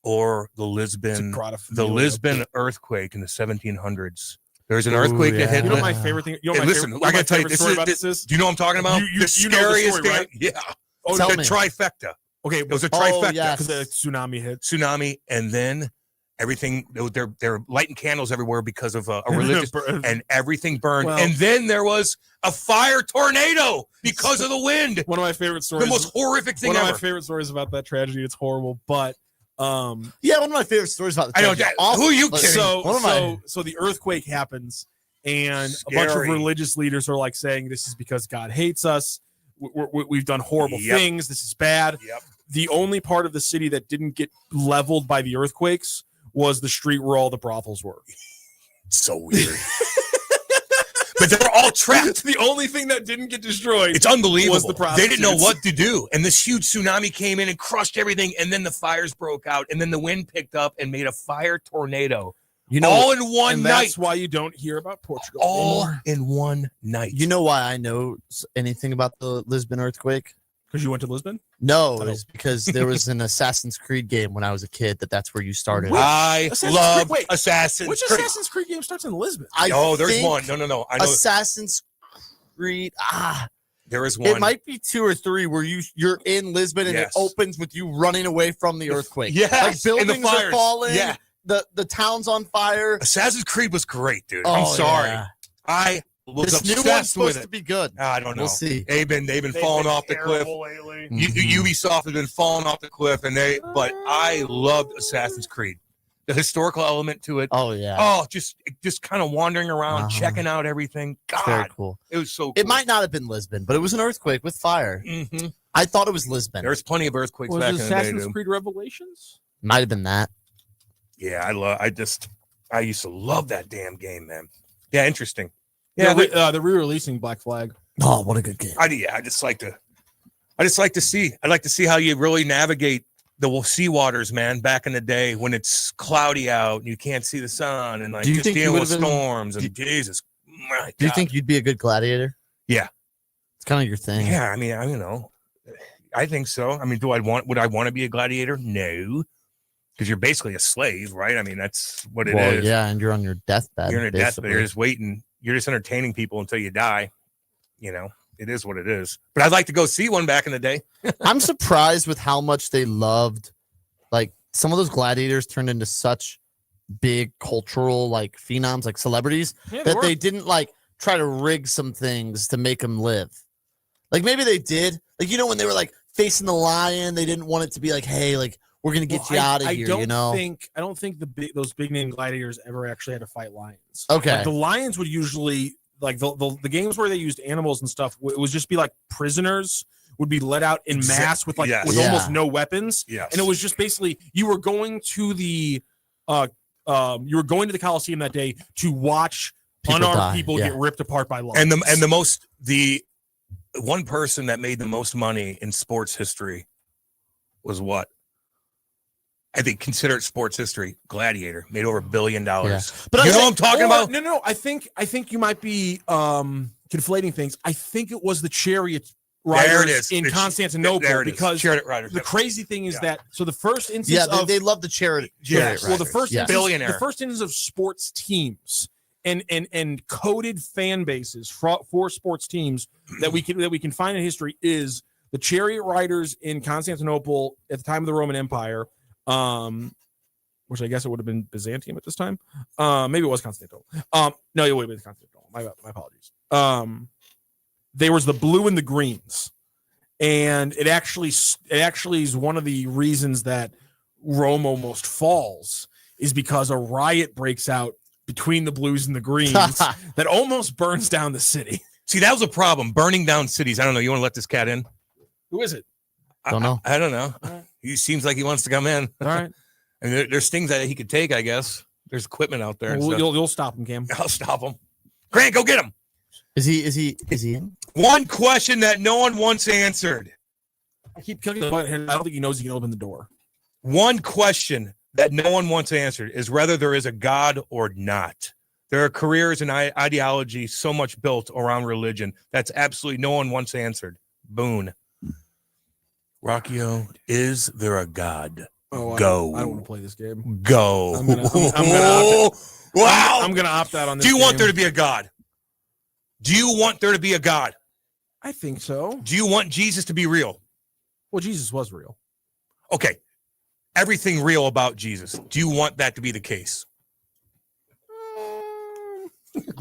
Or the Lisbon earthquake in the 1700s. There's an earthquake that hit. You know my favorite thing. You know listen, I gotta tell you, this. Do you know what I'm talking about? You the scariest know the story, right? Yeah. Oh, the trifecta. Okay, it was a trifecta because the tsunami hit. Tsunami, and then everything. They're lighting candles everywhere because of a religious, and everything burned. Well, and then there was a fire tornado because of the wind. One of my favorite stories. The most horrific thing ever. One of my favorite stories about that tragedy. It's horrible, but. One of my favorite stories about the tragedy. Who are you kidding? So the earthquake happens, and a bunch of religious leaders are like saying this is because God hates us. We've done horrible things. This is bad. Yep. The only part of the city that didn't get leveled by the earthquakes was the street where all the brothels were. So weird. But they're all trapped. The only thing that didn't get destroyed. It's unbelievable. Was the they didn't know prostitutes. what to do, and this huge tsunami came in and crushed everything. And then the fires broke out, and then the wind picked up and made a fire tornado. All in one night. That's why you don't hear about Portugal all anymore. in one night. You know why I know anything about the Lisbon earthquake? Because you went to Lisbon? No, it's because there was an Assassin's Creed game when I was a kid that's where you started. I love Assassin's Which Creed. Assassin's Creed game starts in Lisbon? There's one. No. I know Assassin's Creed. there is one. It might be 2 or 3 where you're in Lisbon and it opens with you running away from the earthquake. Yes, like buildings and the fires. are falling. Yeah. The town's on fire. Assassin's Creed was great, dude. Oh, I'm sorry. yeah. I was This new one's obsessed with supposed it. to be good. I don't know. We'll see. They've been falling off the cliff. Lately. Ubisoft has been falling off the cliff, but I loved Assassin's Creed. The historical element to it. Oh yeah. Oh, just kind of wandering around, checking out everything. God, Very cool. It was so cool. It might not have been Lisbon, but it was an earthquake with fire. Mm-hmm. I thought it was Lisbon. There's plenty of earthquakes Was back it in the day. Assassin's Dude. Creed Revelations? Might have been that. Yeah, I used to love that damn game, man. Yeah, interesting. Yeah, Yeah, they're re-releasing Black Flag. Oh, what a good game. I just like to see. I'd like to see how you really navigate the sea waters, man. Back in the day when it's cloudy out and you can't see the sun, and like Do you just think you dealing with would've been- storms and Jesus. My Do you God. think you'd be a good gladiator? Yeah. It's kind of your thing. Yeah, I mean, I think so. I mean, would I want to be a gladiator? No, because you're basically a slave, right? I mean, that's what it is. Yeah, and you're on your deathbed. You're in a deathbed. basically. You're just waiting. You're just entertaining people until you die. It is what it is. But I'd like to go see one back in the day. I'm surprised with how much they loved. Like some of those gladiators turned into such big cultural like phenoms, like celebrities, that they didn't like try to rig some things to make them live. Like maybe they did. Like when they were like facing the lion, they didn't want it to be like, hey, like we're gonna get you out of here. I don't think those big name gladiators ever actually had to fight lions. Okay. Like, the lions would usually like the games where they used animals and stuff. It would just be like prisoners would be let out in mass with almost no weapons. Yes. And it was just basically you were going to the Coliseum that day to watch unarmed people get ripped apart by lions. And the one person that made the most money in sports history was what? I think consider it sports history. Gladiator made over $1 billion. Yeah. But you know what I'm talking about? No. I think you might be conflating things. I think it was the chariot riders in Constantinople because chariot riders. The crazy thing is that the first instance they love the chariot. Yes. Well, the first billionaire. The first instance of sports teams and coded fan bases for sports teams that we can find in history is the chariot riders in Constantinople at the time of the Roman Empire. which I guess it would have been Byzantium at this time. Maybe it was Constantinople. No, it would have been Constantinople. My apologies. There was the blue and the greens, and it actually is one of the reasons that Rome almost falls is because a riot breaks out between the blues and the greens that almost burns down the city. See, that was a problem, burning down cities. I don't know. You want to let this cat in? Who is it? Don't know. I don't know. He seems like he wants to come in. All right. And there's things that he could take, I guess. There's equipment out there. Well, you'll stop him, Cam. I'll stop him. Grant, go get him. Is he in? One question that no one wants answered. I keep clicking the button. I don't think he knows he can open the door. One question that no one wants answered is whether there is a God or not. There are careers and ideology so much built around religion that's absolutely no one wants answered. Boone. Rockio, is there a God? Oh, Go. I don't want to play this game. Go. I'm gonna wow. I'm gonna opt out on this. Do you want game. there to be a God? Do you want there to be a God? I think so. Do you want Jesus to be real? Well, Jesus was real. Okay. Everything real about Jesus. Do you want that to be the case?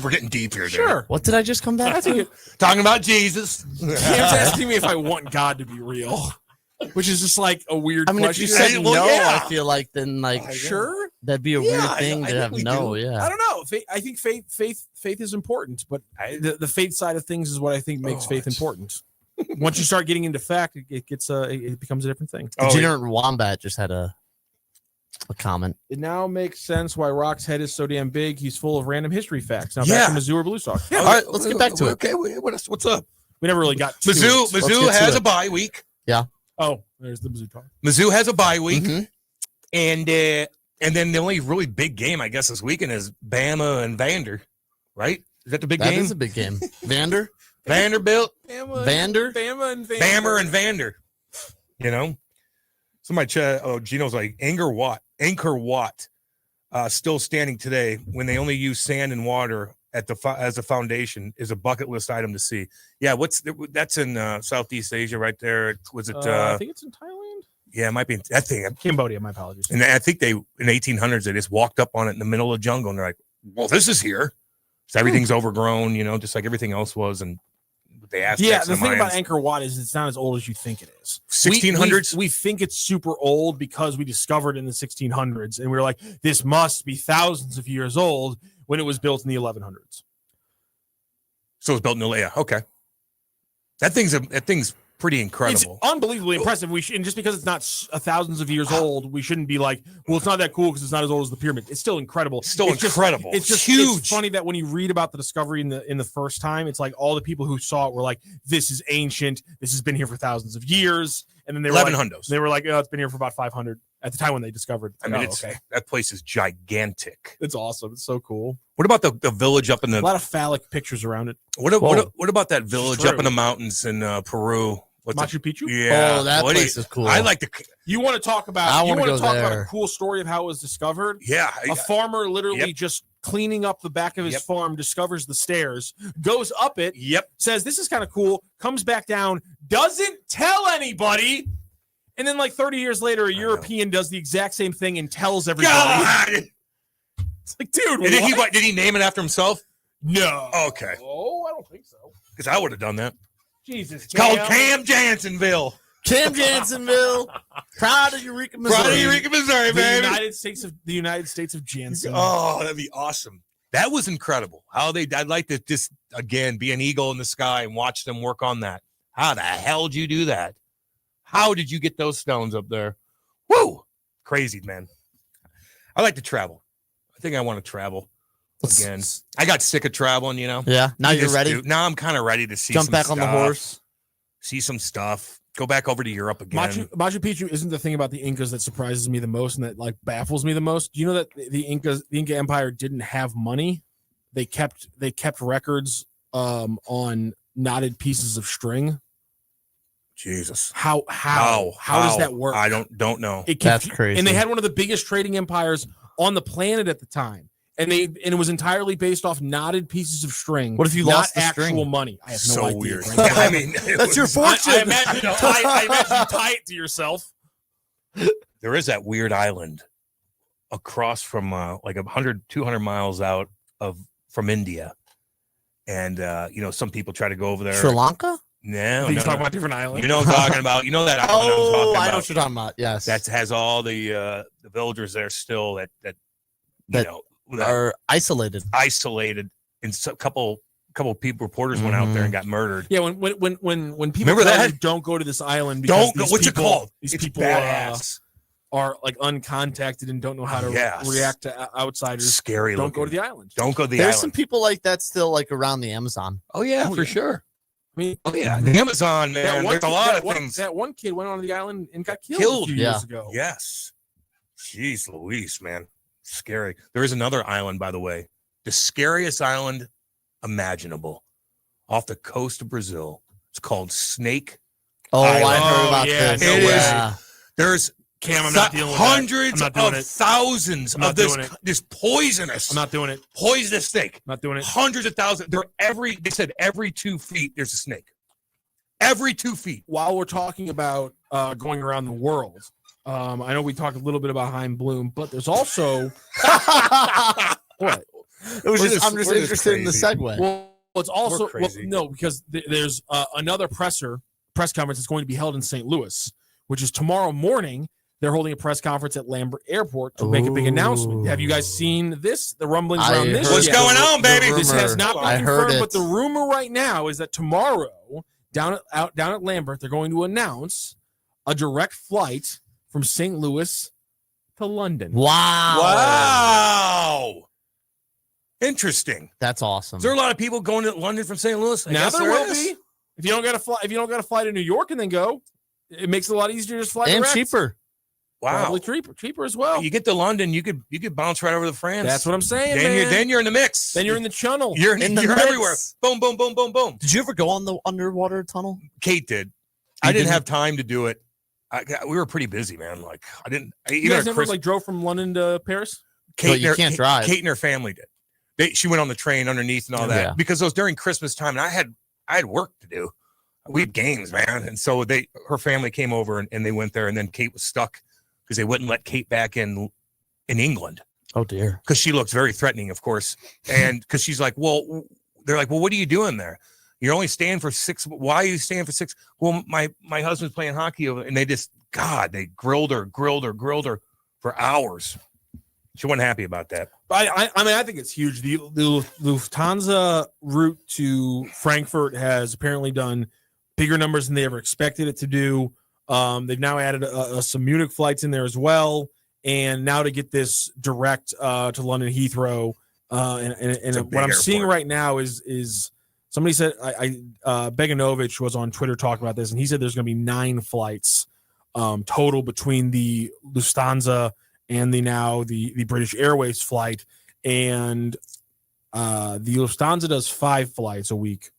We're getting deep here. Sure. What did I just come back to? Talking about Jesus. Cam's asking me if I want God to be real, which is just like a weird I mean, question. if you said Well, no, yeah. I feel like then Sure. that'd be a weird thing to have no. I Yeah. don't know. I think faith is important, but the faith side of things is what I think makes faith important. Once you start getting into fact, it becomes a different thing. Degenerate Wombat just had a comment. It now makes sense why Rock's head is so damn big. He's full of random history facts. Now back to Mizzou or Blue Sox. Yeah, All right, let's get back to it. Okay, what's up? We never really got to Mizzou it. Mizzou has a bye week. Yeah. Oh, there's the Mizzou talk. Mizzou has a bye week, and then the only really big game, I guess, this weekend is Bama and Vander, right? Is that the big game? That is a big game. Vander? Vanderbilt? Vander? Bama and Vander. Bammer and Vander. You know? Somebody, Gino's like, Anchor Watt, still standing today when they only use sand and water as a foundation is a bucket list item to see. Yeah, that's in Southeast Asia right there. Was it? I think it's in Thailand. Yeah, it might be. I think Cambodia. My apologies. And I think they in the 1800s they just walked up on it in the middle of the jungle and they're like, "Well, this is here." So everything's overgrown, just like everything else was, and they asked. Yeah, the thing about Angkor Wat is it's not as old as you think it is. 1600s. We think it's super old because we discovered it in the 1600s, and we were like, this must be thousands of years old when it was built in the 1100s. So it was built in the okay. That thing's pretty incredible. It's unbelievably impressive. And just because it's not thousands of years old, we shouldn't be like, well, it's not that cool because it's not as old as the pyramid. It's still incredible. It's incredible. It's just huge. It's funny that when you read about the discovery in the first time, it's like all the people who saw it were like, this is ancient. This has been here for thousands of years. And then they were 1100s. They were like, oh, it's been here for about 500 at the time when they discovered. I mean, that place is gigantic. It's awesome. It's so cool. What about the village up in the? A lot of phallic pictures around it. What about that village up in the mountains in Peru? Machu Picchu? Yeah. Oh, that place is cool. I like the. You want to talk about? You want to talk about a cool story of how it was discovered? Yeah. A farmer literally just cleaning up the back of his farm discovers the stairs, goes up it. Says this is kind of cool. Comes back down. Doesn't tell anybody. And then, like 30 years later, a European does the exact same thing and tells everybody. God! It's like, dude, and did he name it after himself? No. Okay. Oh, I don't think so. Because I would have done that. Jesus. It's called Cam Jansonville. Cam Jansonville. Proud of Eureka, Missouri. Proud of Eureka, Missouri, baby. The United States of Janssen. Oh, that'd be awesome. That was incredible. I'd like to just, again, be an eagle in the sky and watch them work on that. How the hell did you do that? How did you get those stones up there? Woo! Crazy, man. I like to travel. I think I want to travel again. I got sick of traveling, Yeah. Now you're ready? Now I'm kind of ready to see Jump back on the horse. See some stuff. Go back over to Europe again. Machu Picchu isn't the thing about the Incas that surprises me the most and that like baffles me the most. Do you know that the Inca Empire didn't have money? They kept records on knotted pieces of string. Jesus. How does that work? I don't know. That's crazy. And they had one of the biggest trading empires on the planet at the time. And it was entirely based off knotted pieces of string. What if you lost the actual string? money? I have no So idea. weird. Right? I mean, that's your fortune. I imagine you tie it to yourself. There is that weird island across from like 100, 200 miles out from India. And, some people try to go over there. Sri Lanka? No, He's talking about different island. You know what I'm talking about. You know that island I'm talking about. I know what you're talking about. Yes. That has all the villagers there still that are isolated. And a couple people reporters went out there and got murdered. Yeah, when people remember that, don't go to this island because don't go. What's it called? These it's people badass. Are like uncontacted and don't know how to react to outsiders. Scary. Don't go to the island. Don't go to the There's island. some people like that still like around the Amazon. Oh yeah, for sure. I mean, the Amazon, man. There's a lot of things. That one kid went onto the island and got killed a few years ago. Yes. Jeez Louise, man. Scary. There is another island, by the way. The scariest island imaginable off the coast of Brazil. It's called Snake Island. I heard about this. It is. There's Cam, I'm not dealing with hundreds that. I'm not doing of it. thousands I'm not of this doing it. this poisonous. I'm not doing it. Poisonous snake. I'm not doing it. Hundreds of thousands. They said every 2 feet there's a snake. Every 2 feet. While we're talking about going around the world, I know we talked a little bit about Chaim Bloo, but there's also what? I'm just interested in the segue. Well, it's also crazy. because there's another press conference that's going to be held in St. Louis, which is tomorrow morning. They're holding a press conference at Lambert Airport to make a big announcement. Have you guys seen this? The rumblings around this? What's going on, baby? This has not been confirmed, but the it. rumor right now is that tomorrow down at Lambert, they're going to announce a direct flight from St. Louis to London. Wow. Interesting. That's awesome. Is there a lot of people going to London from St. Louis? I Now guess there will is. be. If you don't got to fly to New York and then go, it makes it a lot easier to just fly and direct. cheaper. Wow. Probably cheaper as well. You get to London, you could bounce right over to France. That's what I'm saying, Then you're in the mix. Then you're in the channel. You're mix. everywhere. Boom, boom, boom, boom, boom. Did you ever go on the underwater tunnel? Kate did. I didn't have time to do it. We were pretty busy, man. Like I didn't. You guys never drove from London to Paris? Kate, you can't drive. Kate and her family did. She went on the train underneath and all that because it was during Christmas time, and I had work to do. We had games, man, and so her family came over and they went there, and then Kate was stuck because they wouldn't let Kate back in England. Oh dear. Because she looks very threatening, of course, and because she's like, well, they're like, well, what are you doing there? You're only staying for 6. Why are you staying for 6? Well, my husband's playing hockey over, and they grilled her for hours. She wasn't happy about that. I mean, I think it's huge. The Lufthansa route to Frankfurt has apparently done bigger numbers than they ever expected it to do. They've now added some Munich flights in there as well, and now to get this direct to London Heathrow. And what I'm seeing right now is somebody said Beganovich was on Twitter talking about this, and he said there's going to be 9 flights total between the Lufthansa and the British Airways flight, and the Lufthansa does 5 flights a week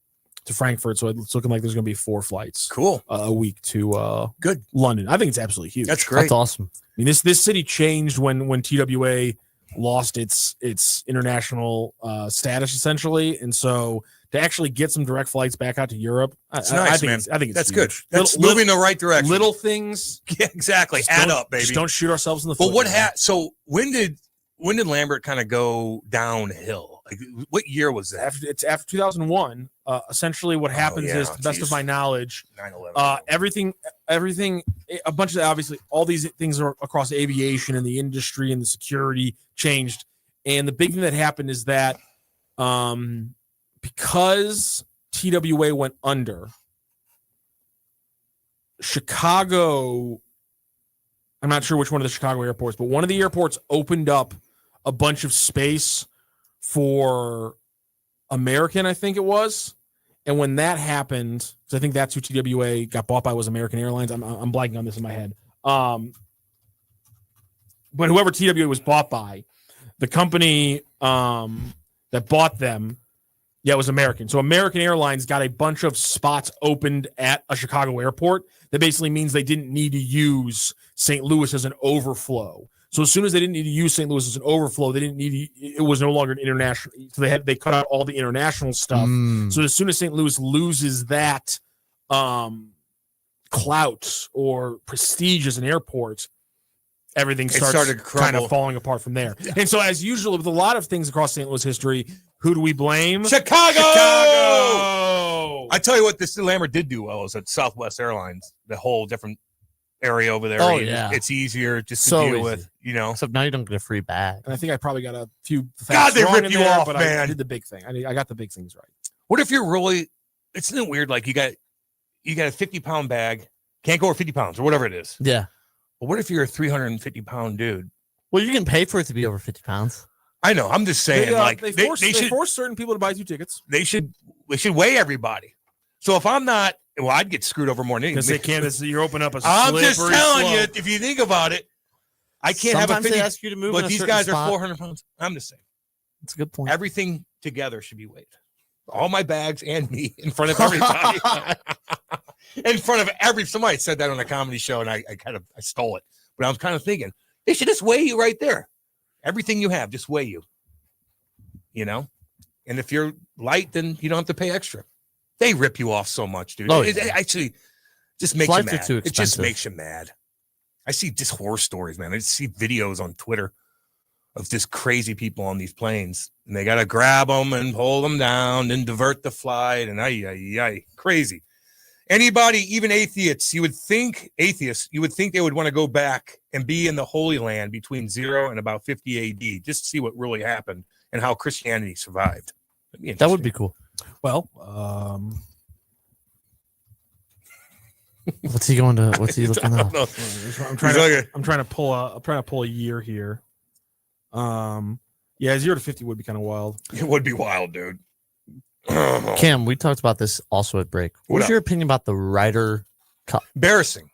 to Frankfurt, so it's looking like there's going to be 4 flights a week to good London. I think it's absolutely huge. That's great. That's awesome. I mean, this city changed when TWA lost its international status essentially, and so to actually get some direct flights back out to Europe, I think it's that's huge. good. That's moving the right direction. Little things, yeah, exactly. Add up, baby. Just don't shoot ourselves in the foot. But So when did Lambert kind of go downhill? Like, what year was that? It's after 2001. Essentially, what happens is, to the best of my knowledge, 9/11. Everything, a bunch of obviously all these things are across aviation and the industry and the security changed. And the big thing that happened is that because TWA went under, Chicago, I'm not sure which one of the Chicago airports, but one of the airports opened up a bunch of space for American, I think it was. And when that happened, because I think that's who TWA got bought by was American Airlines. I'm blanking on this in my head. But whoever TWA was bought by, the company that bought them, it was American. So American Airlines got a bunch of spots opened at a Chicago airport. That basically means they didn't need to use St. Louis as an overflow. So as soon as they didn't need to use St. Louis as an overflow, they didn't need it was no longer an international. So they cut out all the international stuff. So as soon as St. Louis loses that clout or prestige as an airport, everything started kind of falling apart from there. Yeah. And so, as usual with a lot of things across St. Louis history, who do we blame? Chicago! I tell you what, this Lambert did do well is at Southwest Airlines, the whole different area over there. Oh, yeah. It's easier just to deal with, Except now you don't get a free bag. And I think I probably got a few God, they ripped you off, man. I did the big thing. I got the big things right. What if you're really, isn't it weird? Like you got a 50-pound bag, can't go over 50 pounds or whatever it is. Yeah. But what if you're a 350-pound dude? Well, you can pay for it to be over 50 pounds. I know. I'm just saying, they force certain people to buy 2 tickets. They should weigh everybody. So if I'm not, well, I'd get screwed over more than because they can't. You're opening up a. I'm just telling you, if you think about it, I can't Sometimes have a 50. They ask you to move, but these guys are 400 pounds. I'm just saying. That's a good point. Everything together should be weighed. All my bags and me in front of everybody. In front of somebody said that on a comedy show, and I stole it. But I was kind of thinking they should just weigh you right there. Everything you have, just weigh you. You know, and if you're light, then you don't have to pay extra. They rip you off so much, dude. Oh, it actually just makes Flights you are mad. too It just expensive. makes you mad. I see just horror stories, man. I just see videos on Twitter of just crazy people on these planes, and they got to grab them and hold them down and divert the flight, and crazy. Anybody, even atheists, you would think they would want to go back and be in the Holy Land between 0 and about 50 AD, just to see what really happened and how Christianity survived. That would be cool. Well, what's he looking at? I'm trying to pull a year here. Yeah, 0 to 50 would be kind of wild. It would be wild, dude. Cam, we talked about this also at break. What's your opinion about the Ryder Cup? Embarrassing.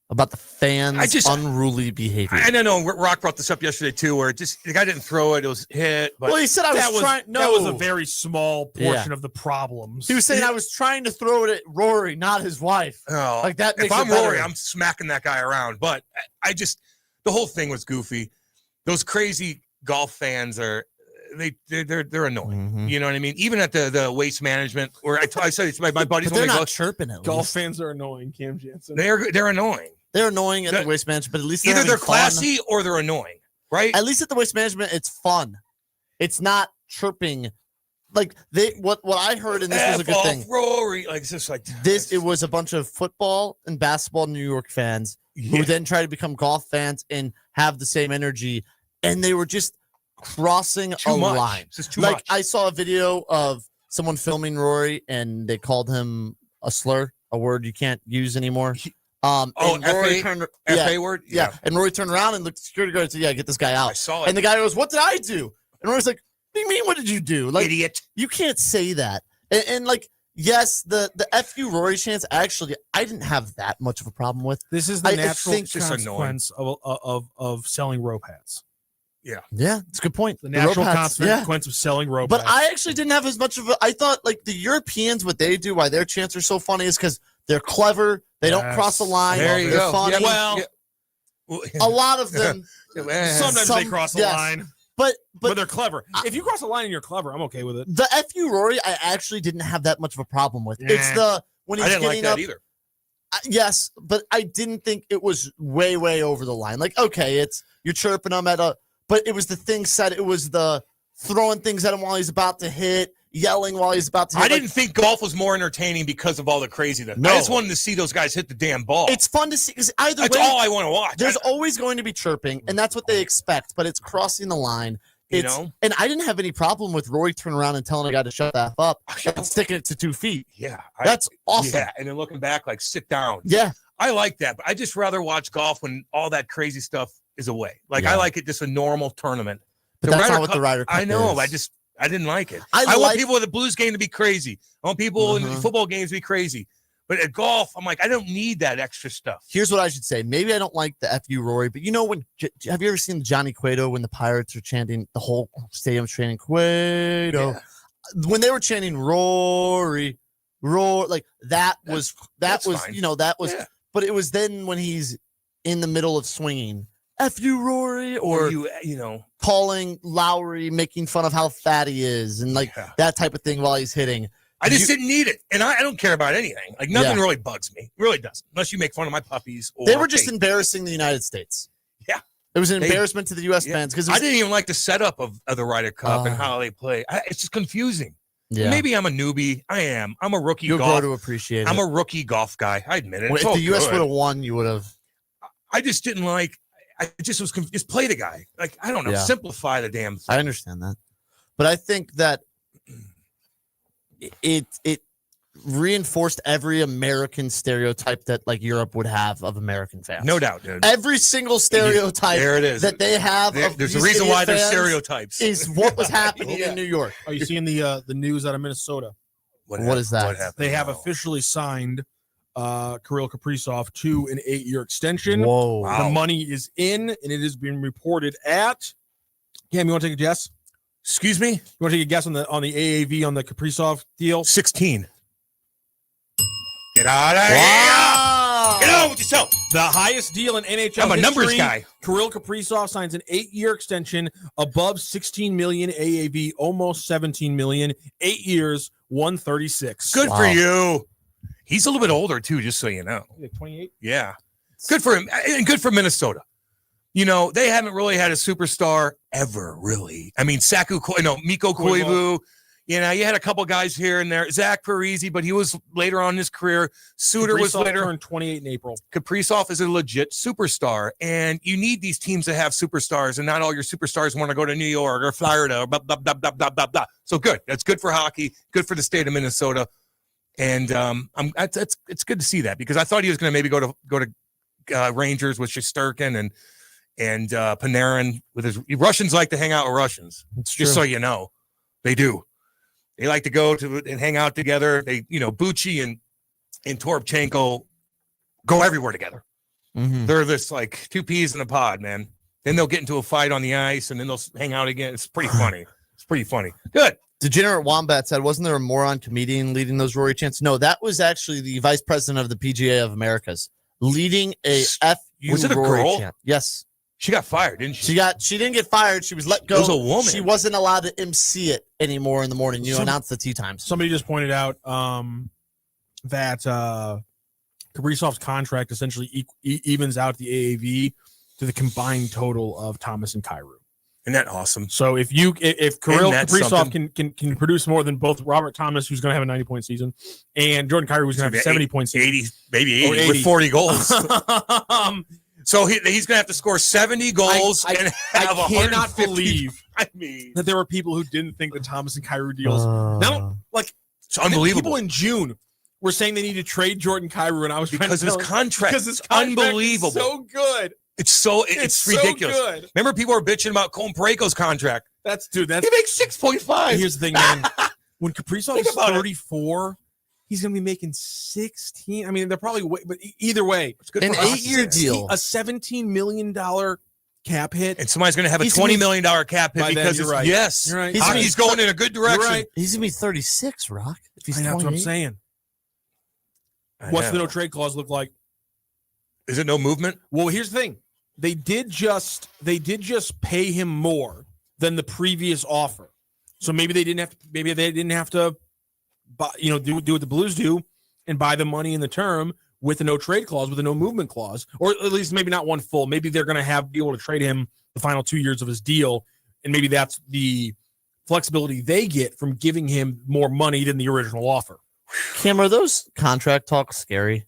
About the fans' unruly behavior. I don't know. Rock brought this up yesterday too, where the guy didn't throw it; it was hit. But well, he said that was a very small portion of the problems. He was saying I was trying to throw it at Rory, not his wife. Oh, like that. If I'm Rory, I'm smacking that guy around. But the whole thing was goofy. Those crazy golf fans they're annoying. Mm-hmm. You know what I mean? Even at the Waste Management, where I said it's my buddies. But they're not chirping at golf least. fans are annoying. Cam Janssen. They're annoying. They're annoying at the Waste Management, but at least either they're classy or they're annoying, right? At least at the Waste Management, it's fun. It's not chirping. Like what I heard, and this was a good thing. Rory, like it's just like this. It was a bunch of football and basketball New York fans who then try to become golf fans and have the same energy, and they were just crossing a line. It's just too like much. I saw a video of someone filming Rory, and they called him a slur, a word you can't use anymore. And Rory turned, FA word? Yeah. And Rory turned around and the security guard said, get this guy out. I saw it. And the guy goes, what did I do? And Rory's like, what do you mean, what did you do? Like, idiot. You can't say that. And like, yes, the FU Rory chance, actually, I didn't have that much of a problem with. This is the natural consequence of selling rope hats. Yeah. Yeah, it's a good point. The natural consequence of selling rope But hats. I actually didn't have as much of I thought, like, the Europeans, what they do, why their chants are so funny is because they're clever. They don't cross the line. There you They're go. funny. Yeah, a lot of them. Sometimes they cross the line. But they're clever. If you cross a line and you're clever, I'm okay with it. The FU Rory, I actually didn't have that much of a problem with. It's when he's I didn't getting like that up, either. Yes, but I didn't think it was way over the line. Like, okay, you're chirping him but it was the thing said. It was the throwing things at him while he's about to hit, yelling while he's about to hit. I didn't think golf was more entertaining because of all the craziness. No. I just wanted to see those guys hit the damn ball. It's fun to see because either that's way, all I want to watch. There's always going to be chirping, and that's what they expect. But it's crossing the line. And I didn't have any problem with Rory turning around and telling a guy to shut that up and sticking it to 2 feet. Yeah, that's awesome. Yeah, and then looking back, like sit down. Yeah, I like that, but I just rather watch golf when all that crazy stuff is away. Like I like it just a normal tournament. But that's not what the Ryder Cup I know. is. I didn't like it. I want people at the Blues game to be crazy. I want people in the football games to be crazy. But at golf, I'm like, I don't need that extra stuff. Here's what I should say. Maybe I don't like the FU Rory, but when have you ever seen Johnny Cueto when the Pirates are chanting, the whole stadium's chanting Cueto? Yeah. When they were chanting Rory, like that was fine. But it was then when he's in the middle of swinging. FU Rory, or calling Lowry, making fun of how fat he is, and that type of thing while he's hitting. I just didn't need it, and I don't care about anything. Like nothing really bugs me. It really doesn't, unless you make fun of my puppies. Or they were just embarrassing the United States. Yeah, It was an embarrassment to the U.S. fans because I didn't even like the setup of the Ryder Cup and how they play. It's just confusing. Yeah. Maybe I'm a newbie. I am. I'm a rookie You'll golf. grow to appreciate it. I'm a rookie golf guy. I admit it. If the U.S. would have won, you would have. I just didn't like. I just was just play the guy. Like I don't know. Yeah. Simplify the damn thing. I understand that, but I think that it reinforced every American stereotype that like Europe would have of American fans. No doubt, dude. Every single stereotype there it is. that they have. There's a these reason idiot why there's fans stereotypes. Is what was happening in New York. Are you seeing the news out of Minnesota? What is that? What happened? They have officially signed Kirill Kaprizov to an 8-year extension. Whoa. The money is in, and it has been reported at. Cam, you want to take a guess? Excuse me? You want to take a guess on the AAV on the Kaprizov deal? 16. Get out of here! Get out with yourself! The highest deal in NHL I'm a numbers history, guy. Kirill Kaprizov signs an 8-year extension above $16 million AAV, almost $17 million. 8 years, $136. Good for you. He's a little bit older too, just so you know. 28. Yeah, good for him, and good for Minnesota. You know, they haven't really had a superstar ever, really. I mean, Mikko Koivu. You know, you had a couple guys here and there. Zach Parise, but he was later on in his career. Suter was later. Turned 28 in April. Kaprizov is a legit superstar, and you need these teams to have superstars, and not all your superstars want to go to New York or Florida or blah, blah, blah, blah, blah, blah, blah. So good. That's good for hockey, good for the state of Minnesota. And it's good to see that because I thought he was going to maybe go to Rangers with Shesterkin and Panarin with his Russians like to hang out with Russians. Just so you know, they do. They like to go to and hang out together. They, Bucci and Toropchenko go everywhere together. Mm-hmm. They're this like two peas in a pod, man. Then they'll get into a fight on the ice and then they'll hang out again. It's pretty funny. It's pretty funny. Good. Degenerate Wombat said, wasn't there a moron comedian leading those Rory chants? No, that was actually the vice president of the PGA of Americas leading a FU Was it a Rory girl? chant. Yes. She got fired, didn't she? She didn't get fired. She was let go. It was a woman. She wasn't allowed to MC it anymore in the morning. Announce the tea times. Somebody just pointed out that Kaprizov's contract essentially evens out the AAV to the combined total of Thomas and Kyrou. Isn't that awesome? So if Kirill Kaprizov can produce more than both Robert Thomas, who's going to have a 90-point season, and Jordan Kyrou, who's going to have a 70-point season, 80, maybe 80 with 40 goals. So he's going to have to score 70 goals and have I cannot 150. believe that there were people who didn't think the Thomas and Kyrou deals. Now, like, it's unbelievable. People in June were saying they need to trade Jordan Kyrou, and I was because his contract is unbelievable, so good. It's ridiculous. So good. Remember, people were bitching about Colin Parayko's contract. That's he makes 6.5. Here's the thing, man. When Kaprizov is 34. He's going to be making 16. I mean, they're probably, but either way, it's good. An 8-year deal, a $17 million cap hit, and somebody's going to have a $20 million cap hit because you're right. Yes, you're right. He's going in a good direction. Right. He's going to be 36, Rock. If he's that's what I'm saying. What's the no trade clause look like? Is it no movement? Well, here's the thing. They did just pay him more than the previous offer. So maybe they didn't have to do what the Blues do and buy the money in the term with a no trade clause, with a no movement clause, or at least maybe not one full. Maybe they're going to be able to trade him the final 2 years of his deal, and maybe that's the flexibility they get from giving him more money than the original offer. Cam, are those contract talks scary?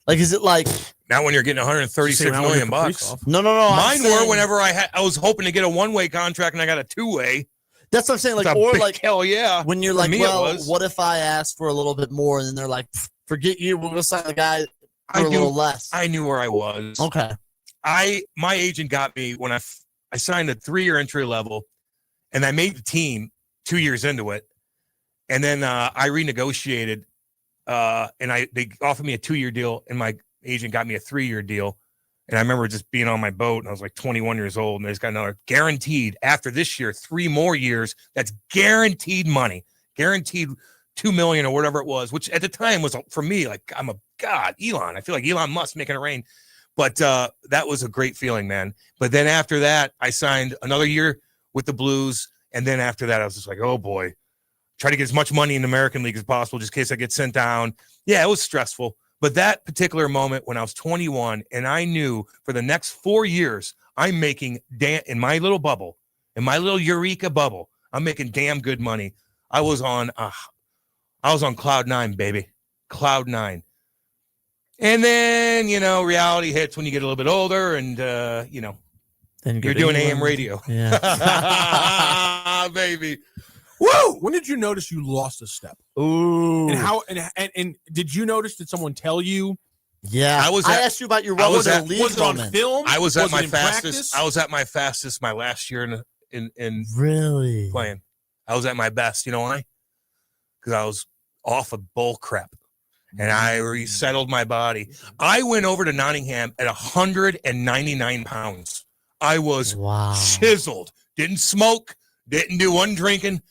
Like, is it like now when you're getting 136 million bucks? No. Mine were whenever I was hoping to get a one-way contract and I got a two-way. That's what I'm saying. Like, or like, hell yeah. When you're like, well, what if I asked for a little bit more, and then they're like, forget you, we're gonna sign the guy for a little less. I knew where I was. Okay. My agent got me when I signed a 3-year entry level, and I made the team 2 years into it, and then I renegotiated, and they offered me a 2-year deal, and my agent got me a 3-year deal. And I remember just being on my boat, and I was like 21 years old, and they just got another guaranteed after this year, 3 more years. That's guaranteed money, guaranteed $2 million or whatever it was, which at the time was for me like I'm a god, Elon. I feel like Elon Musk making it rain, but that was a great feeling, man. But then after that, I signed another year with the Blues, and then after that, I was just like, oh boy, try to get as much money in the American League as possible, just in case I get sent down. Yeah, it was stressful. But that particular moment when I was 21 and I knew for the next 4 years, I'm making in my little bubble, in my little Eureka bubble, I'm making damn good money. I was on cloud 9, baby. Cloud 9. And then, reality hits when you get a little bit older and, then you're doing AM radio. Yeah. Baby. Woo! When did you notice you lost a step? Ooh. And how, and did you notice, did someone tell you? Yeah. I asked you about your role in the league. Was it on film? I was at my fastest. Practice? I was at my fastest my last year in really playing. I was at my best. You know why? Because I was off of bull crap. And I resettled my body. I went over to Nottingham at 199 pounds. I was chiseled. Didn't smoke. Didn't do one drinking.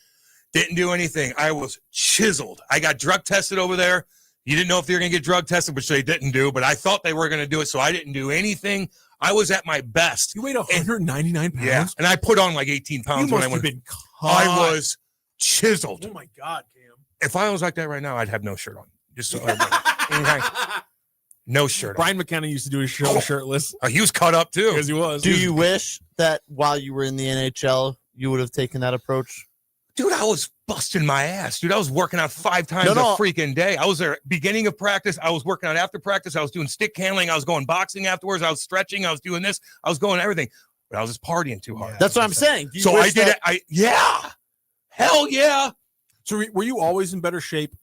Didn't do anything. I was chiseled. I got drug tested over there. You didn't know if they were going to get drug tested, which they didn't do, but I thought they were going to do it, so I didn't do anything. I was at my best. You weighed 199 pounds? Yeah, and I put on like 18 pounds when I went. I was chiseled. Oh, my God, Cam. If I was like that right now, I'd have no shirt on. Just so no shirt on. Brian McKenna used to do his show shirtless. He was cut up, too. Because he was. Do you wish that while you were in the NHL, you would have taken that approach? Dude, I was busting my ass. Dude, I was working out 5 times a freaking day. I was there beginning of practice. I was working out after practice. I was doing stick handling. I was going boxing afterwards. I was stretching. I was doing this. I was going everything. But I was just partying too hard. That's what I'm saying. So I did it. Yeah. Hell yeah. So were you always in better shape?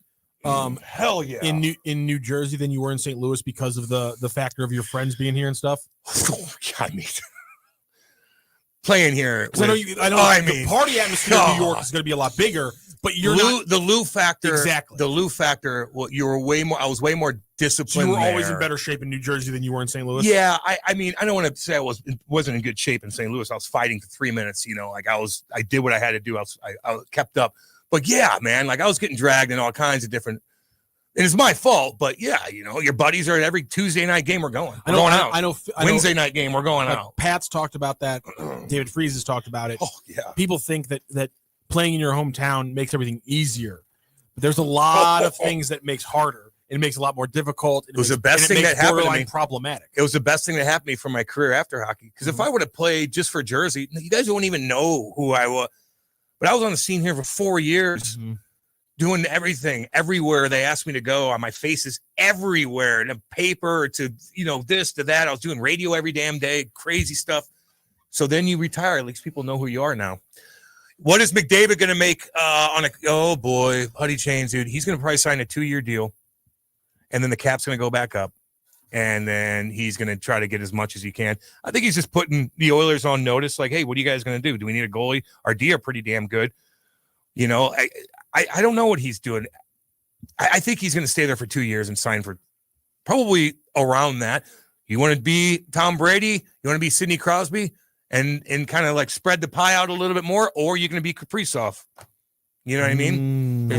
Hell yeah. In New Jersey than you were in St. Louis because of the factor of your friends being here and stuff? I mean, playing here. I know the party atmosphere in New York is going to be a lot bigger, but you're not the Lou factor. Exactly. The Lou factor. Well, you were way more. I was way more disciplined. So you were always there. in better shape in New Jersey than you were in St. Louis. Yeah, I mean, I don't want to say I wasn't in good shape in St. Louis. I was fighting for 3 minutes. I did what I had to do. I kept up. But yeah, man, like I was getting dragged in all kinds of different. And it's my fault, but yeah, your buddies are at every Tuesday night game we're going. We're going out. I know. Wednesday night game we're going out. Pat's talked about that. David Freese has talked about it. Oh yeah. People think that playing in your hometown makes everything easier, but there's a lot of things that makes harder. It makes it a lot more difficult. It was the best thing that happened to me. Problematic. It was the best thing that happened to me for my career after hockey. Because if I would have played just for Jersey, you guys wouldn't even know who I was. But I was on the scene here for 4 years. Mm-hmm. Doing everything everywhere they asked me to go. On my faces everywhere, in a paper to this to that. I was doing radio every damn day, crazy stuff. So then you retire. At least people know who you are now. What is McDavid going to make on a? Oh boy, Putty Chains, dude. He's going to probably sign a 2-year deal, and then the cap's going to go back up, and then he's going to try to get as much as he can. I think he's just putting the Oilers on notice. Like, hey, what are you guys going to do? Do we need a goalie? Our D are pretty damn good. I don't know what he's doing. I think he's going to stay there for 2 years and sign for probably around that. You want to be Tom Brady? You want to be Sidney Crosby and kind of like spread the pie out a little bit more, or you're going to be Kaprizov. You know what I mean?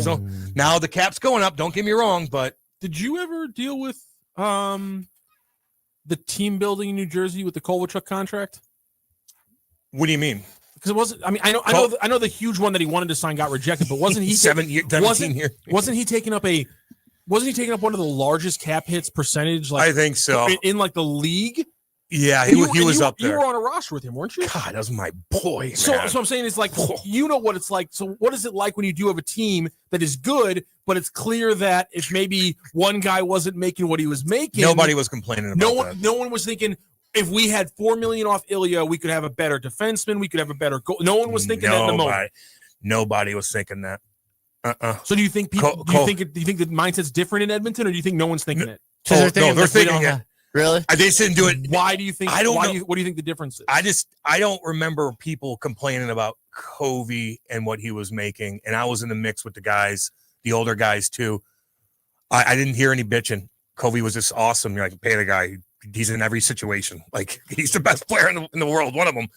Now the cap's going up. Don't get me wrong, but did you ever deal with the team building in New Jersey with the Kovalchuk contract? What do you mean? Because it wasn't. I mean, I know the huge one that he wanted to sign got rejected, but wasn't he 17 years? Wasn't he taking up one of the largest cap hits percentage? Like I think so in like the league. Yeah, he was up there. You were on a roster with him, weren't you? God, that was my boy. So I'm saying is like you know what it's like. So what is it like when you do have a team that is good, but it's clear that if maybe one guy wasn't making what he was making, nobody was complaining about that. No one was thinking, if we had $4 million off Ilya, we could have a better defenseman. We could have a better goal. No one was thinking that in the moment. Nobody was thinking that. So do you think people? Do you think the mindset's different in Edmonton, or do you think no one's thinking it? They're thinking it. Really? They just didn't do it. Why do you think? I don't know. What do you think the difference is? I don't remember people complaining about Covey and what he was making, and I was in the mix with the guys, the older guys too. I didn't hear any bitching. Covey was just awesome. You're like, pay the guy. He's in every situation. Like, he's the best player in the world. One of them.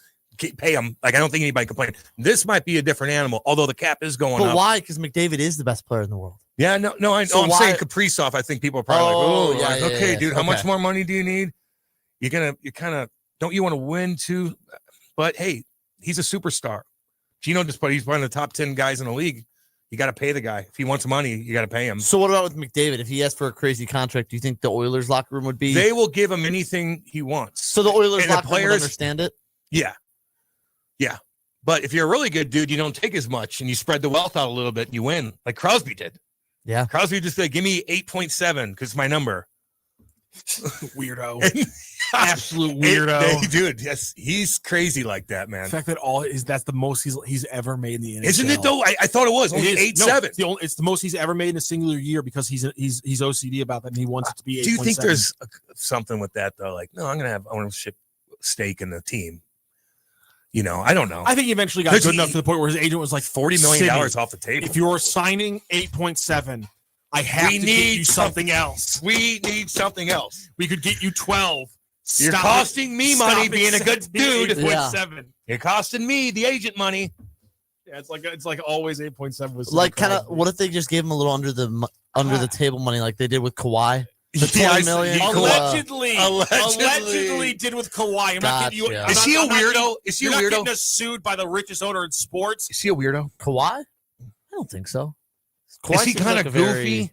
Pay him. Like, I don't think anybody complained. This might be a different animal, although the cap is going up. But why? Because McDavid is the best player in the world. Yeah, no. I'm saying Kaprizov. I think people are probably okay, dude. How much more money do you need? You kind of don't you want to win too? But hey, he's a superstar. Gino just he's one of the top 10 guys in the league. You got to pay the guy. If he wants money, you got to pay him. So what about with McDavid? If he asked for a crazy contract, do you think the Oilers locker room would be? They will give him anything he wants. So the Oilers And the locker room would understand it? Yeah. Yeah. But if you're a really good dude, you don't take as much and you spread the wealth out a little bit and you win, like Crosby did. Yeah. Crosby just said, give me 8.7 because it's my number. Weirdo. Absolute weirdo. Dude, yes, he's crazy like that, man. The fact that that's the most he's ever made in the NHL. Isn't it though? I thought it was only 8.7. No, it's the most he's ever made in a singular year because he's OCD about that and he wants it to be 8.7. Do you think there's something with that though? Like, no, I want to have ownership stake in the team. You know, I don't know. I think he eventually got good enough to the point where his agent was like $40 million off the table. If you're signing 8.7, I have to get you something else. We need something else. We could get you 12. You're costing me money being a good dude. 8.7. You're costing me the agent money. Yeah, it's like always 8.7 was like kind of. What if they just gave him a little under the table money like they did with Kawhi? The $20 million. Allegedly did with Kawhi. I'm not getting you. Is he a weirdo? Is he a weirdo? weirdo? Getting us sued by the richest owner in sports. Is he a weirdo? Kawhi? I don't think so. Is he kind of goofy?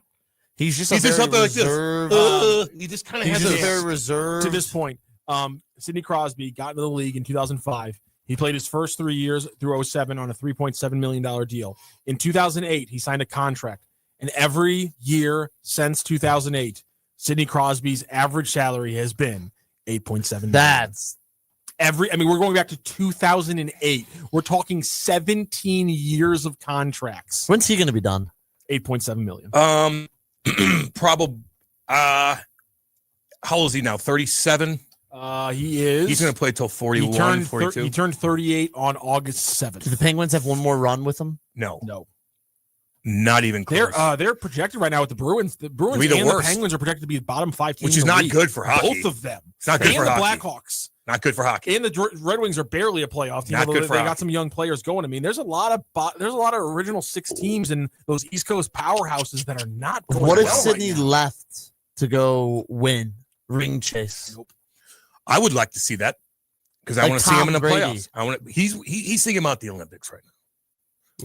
He's just something like this. He just kind of He's has just very reserved. To this point, Sidney Crosby got into the league in 2005. He played his first 3 years through 07 on a $3.7 million deal. In 2008, he signed a contract. And every year since 2008, Sidney Crosby's average salary has been $8.7 million. That's we're going back to 2008. We're talking 17 years of contracts. When's he going to be done? $8.7 million. Probably. How old is he now? 37. He is. He's going to play till 41, 42. He turned 38 on August 7th. Do the Penguins have one more run with him? No. Not even close. They're projected right now with the Bruins. The Bruins the and worst. the Penguins are projected to be the bottom 5 teams, which is in the not league. good for hockey. Both of them. It's not good for hockey. And the Blackhawks. Not good for hockey. And the Red Wings are barely a playoff team. Not good for they hockey. got some young players going. I mean, there's a lot of original 6 teams in those East Coast powerhouses that are not going What if well Sidney right now. left to go win ring chase? Nope. I would like to see that because I Like want to see him in the Tom Brady. playoffs. I want. He's thinking about the Olympics right now.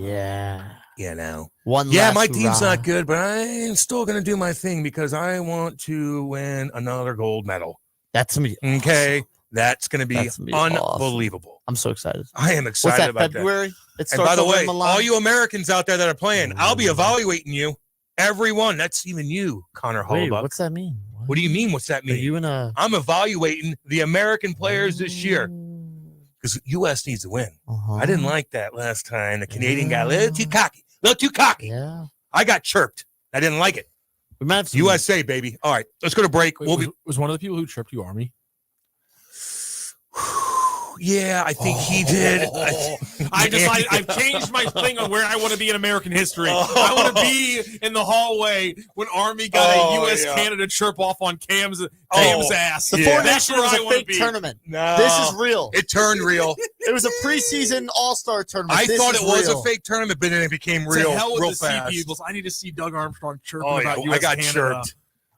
Yeah. You know. Last my team's hurrah. not good, but I'm still going to do my thing because I want to win another gold medal. That's me. Okay. That's going to be That's gonna be unbelievable. I'm so excited. I am excited What's that, about February? that. It And by starts the over way, in Milan. all you Americans out there that are playing, I'll be evaluating you. Everyone. That's even you, Connor Wait, Holbuck. what's that mean? What do you mean? What's that Are mean? you in a? I'm evaluating the American players this year because U.S. needs to win. I didn't like that last time. The Canadian got a little too cocky. Yeah. I got chirped. I didn't like it. We might have some- USA, baby. All right, let's go to break. Wait, was one of the people who tripped you Army? Yeah, I think he did. I decided I've changed my thing on where I want to be in American history. I want to be in the hallway when Army got a U.S. Canada chirp off on Cam's ass. The Four That's Nations where was I a wanna fake be. tournament. No. This is real. It turned real. It was a preseason All-Star tournament. I This thought is it was real. a fake tournament, but then it became To real, hell with real the Sea fast. Peoples. I need to see Doug Armstrong chirping Oh, about yeah, U.S. I got Canada. chirped.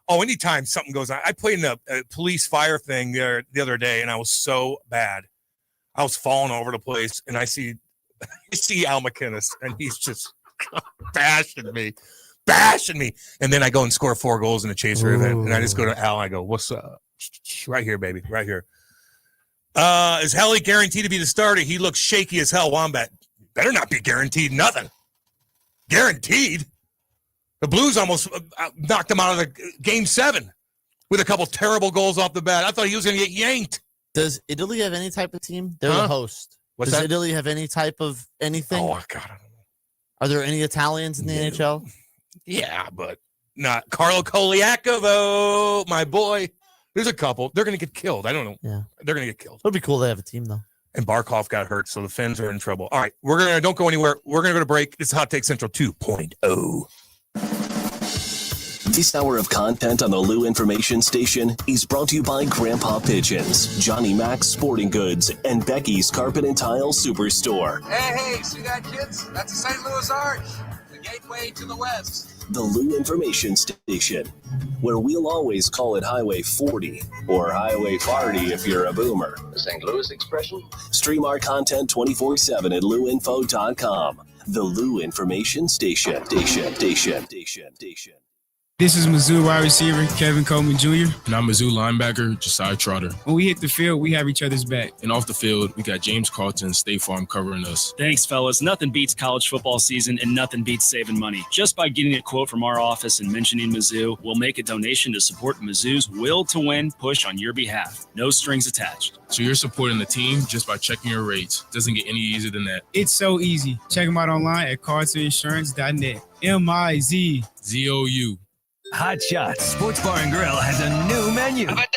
Oh, anytime something goes on. I played in a police fire thing the other day, and I was so bad. I was falling over the place, and I see Al McInnes, and he's just bashing me. And then I go and score 4 goals in a chaser event, and I just go to Al, and I go, what's up? Right here, baby, right here. Is Helly guaranteed to be the starter? He looks shaky as hell, Wombat. Better not be guaranteed nothing. Guaranteed? The Blues almost knocked him out of the Game 7 with a couple terrible goals off the bat. I thought he was going to get yanked. Does Italy have any type of team? They're Huh? the host. What's Does that? Italy have any type of anything? Oh, God, I don't know. Are there any Italians in the NHL? Yeah, but not Carlo Coliacovo, my boy. There's a couple. They're going to get killed. I don't know. Yeah. They're going to get killed. It'd be cool to have a team, though. And Barkov got hurt, so the Finns are in trouble. All right, don't go anywhere. We're going to go to break. This is Hot Take Central 2.0. This hour of content on the Lou Information Station is brought to you by Grandpa Pigeons, Johnny Mac's Sporting Goods, and Becky's Carpet and Tile Superstore. Hey, see that, kids? That's the St. Louis Arch, the gateway to the West. The Lou Information Station, where we'll always call it Highway 40 or Highway 40 if you're a boomer. The St. Louis expression? Stream our content 24/7 at louinfo.com. The Lou Information Station. This is Mizzou wide receiver Kevin Coleman Jr. And I'm Mizzou linebacker Josiah Trotter. When we hit the field, we have each other's back. And off the field, we got James Carlton, State Farm covering us. Thanks, fellas. Nothing beats college football season and nothing beats saving money. Just by getting a quote from our office and mentioning Mizzou, we'll make a donation to support Mizzou's will to win push on your behalf. No strings attached. So you're supporting the team just by checking your rates. Doesn't get any easier than that. It's so easy. Check them out online at carltoninsurance.net. MIZZOU. Hot Shots Sports Bar and Grill has a new menu. But